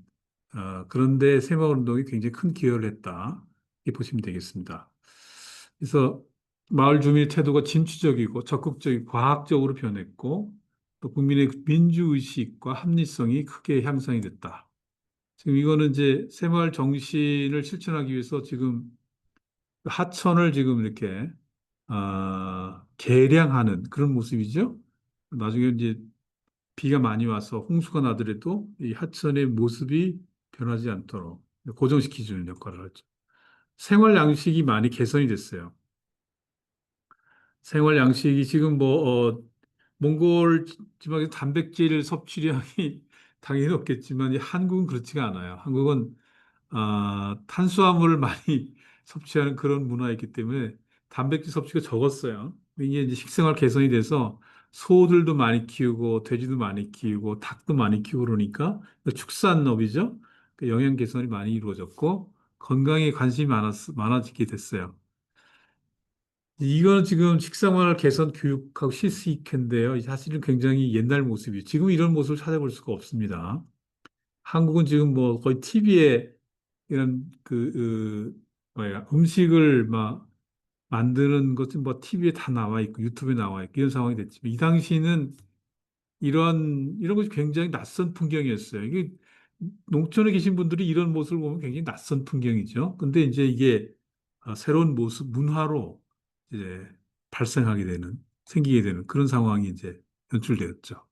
그런데 새마을 운동이 굉장히 큰 기여를 했다. 이렇게 보시면 되겠습니다. 그래서 마을 주민의 태도가 진취적이고 적극적이고 과학적으로 변했고 또 국민의 민주의식과 합리성이 크게 향상이 됐다. 지금 이거는 이제 새마을 정신을 실천하기 위해서 지금 하천을 지금 이렇게 개량하는 그런 모습이죠. 나중에 이제 비가 많이 와서 홍수가 나더라도 이 하천의 모습이 변하지 않도록 고정시켜주는 역할을 하죠. 생활 양식이 많이 개선이 됐어요. 생활 양식이 지금 몽골 지방에서 단백질 섭취량이 당연히 높겠지만 이 한국은 그렇지가 않아요. 한국은 탄수화물을 많이 섭취하는 그런 문화이기 때문에 단백질 섭취가 적었어요. 이게 이제 식생활 개선이 돼서 소들도 많이 키우고 돼지도 많이 키우고 닭도 많이 키우고 그러니까 축산업이죠. 그 영양 개선이 많이 이루어졌고 건강에 관심이 많아지게 됐어요. 이건 지금 식생활 개선 교육하고 실시인데요. 사실은 굉장히 옛날 모습이에요. 지금 이런 모습을 찾아볼 수가 없습니다. 한국은 지금 뭐 거의 TV에 이런 뭐야 음식을 막 만드는 것은 뭐 TV에 다 나와 있고 유튜브에 나와 있고 이런 상황이 됐지만 이 당시는 이런 것이 굉장히 낯선 풍경이었어요. 이게 농촌에 계신 분들이 이런 모습을 보면 굉장히 낯선 풍경이죠. 근데 이제 이게 새로운 모습, 문화로 이제 발생하게 되는, 생기게 되는 그런 상황이 이제 연출되었죠.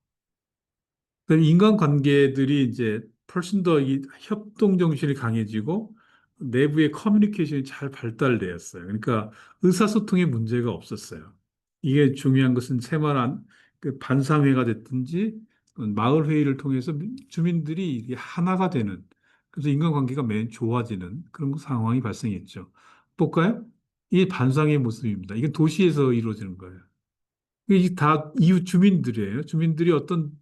그다음에 인간관계들이 이제 훨씬 더 이 협동 정신이 강해지고 내부의 커뮤니케이션이 잘 발달되었어요. 그러니까 의사소통에 문제가 없었어요. 이게 중요한 것은 새마을 그 반상회가 됐든지 마을 회의를 통해서 주민들이 이게 하나가 되는 그래서 인간관계가 매우 좋아지는 그런 상황이 발생했죠. 볼까요? 이게 반상회의 모습입니다. 이게 도시에서 이루어지는 거예요. 이게 다 이웃 주민들이에요. 주민들이 어떤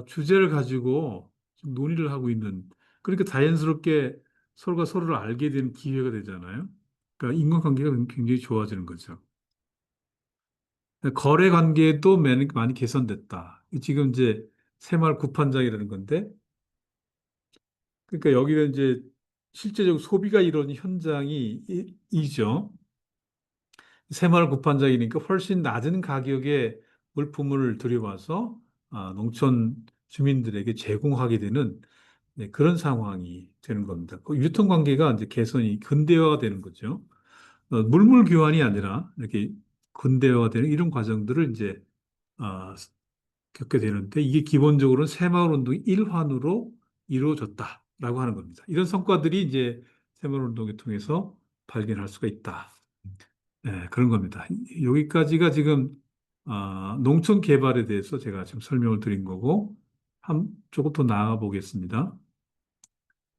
주제를 가지고 좀 논의를 하고 있는, 그러니까 자연스럽게 서로가 서로를 알게 되는 기회가 되잖아요. 그러니까 인간관계가 굉장히 좋아지는 거죠. 거래 관계도 많이 개선됐다. 지금 이제 새마을 구판장이라는 건데, 그러니까 여기는 이제 실제적으로 소비가 이루어진 현장이 이죠. 새마을 구판장이니까 훨씬 낮은 가격에 물품을 들여와서 농촌 주민들에게 제공하게 되는 그런 상황이 되는 겁니다. 그 유통관계가 이제 개선이 근대화가 되는 거죠. 물물 교환이 아니라 이렇게 근대화가 되는 이런 과정들을 이제 어, 겪게 되는데 이게 기본적으로는 새마을운동 일환으로 이루어졌다라고 하는 겁니다. 이런 성과들이 이제 새마을운동을 통해서 발견할 수가 있다. 네, 그런 겁니다. 여기까지가 지금 농촌 개발에 대해서 제가 지금 설명을 드린 거고 조금 더 나아가 보겠습니다.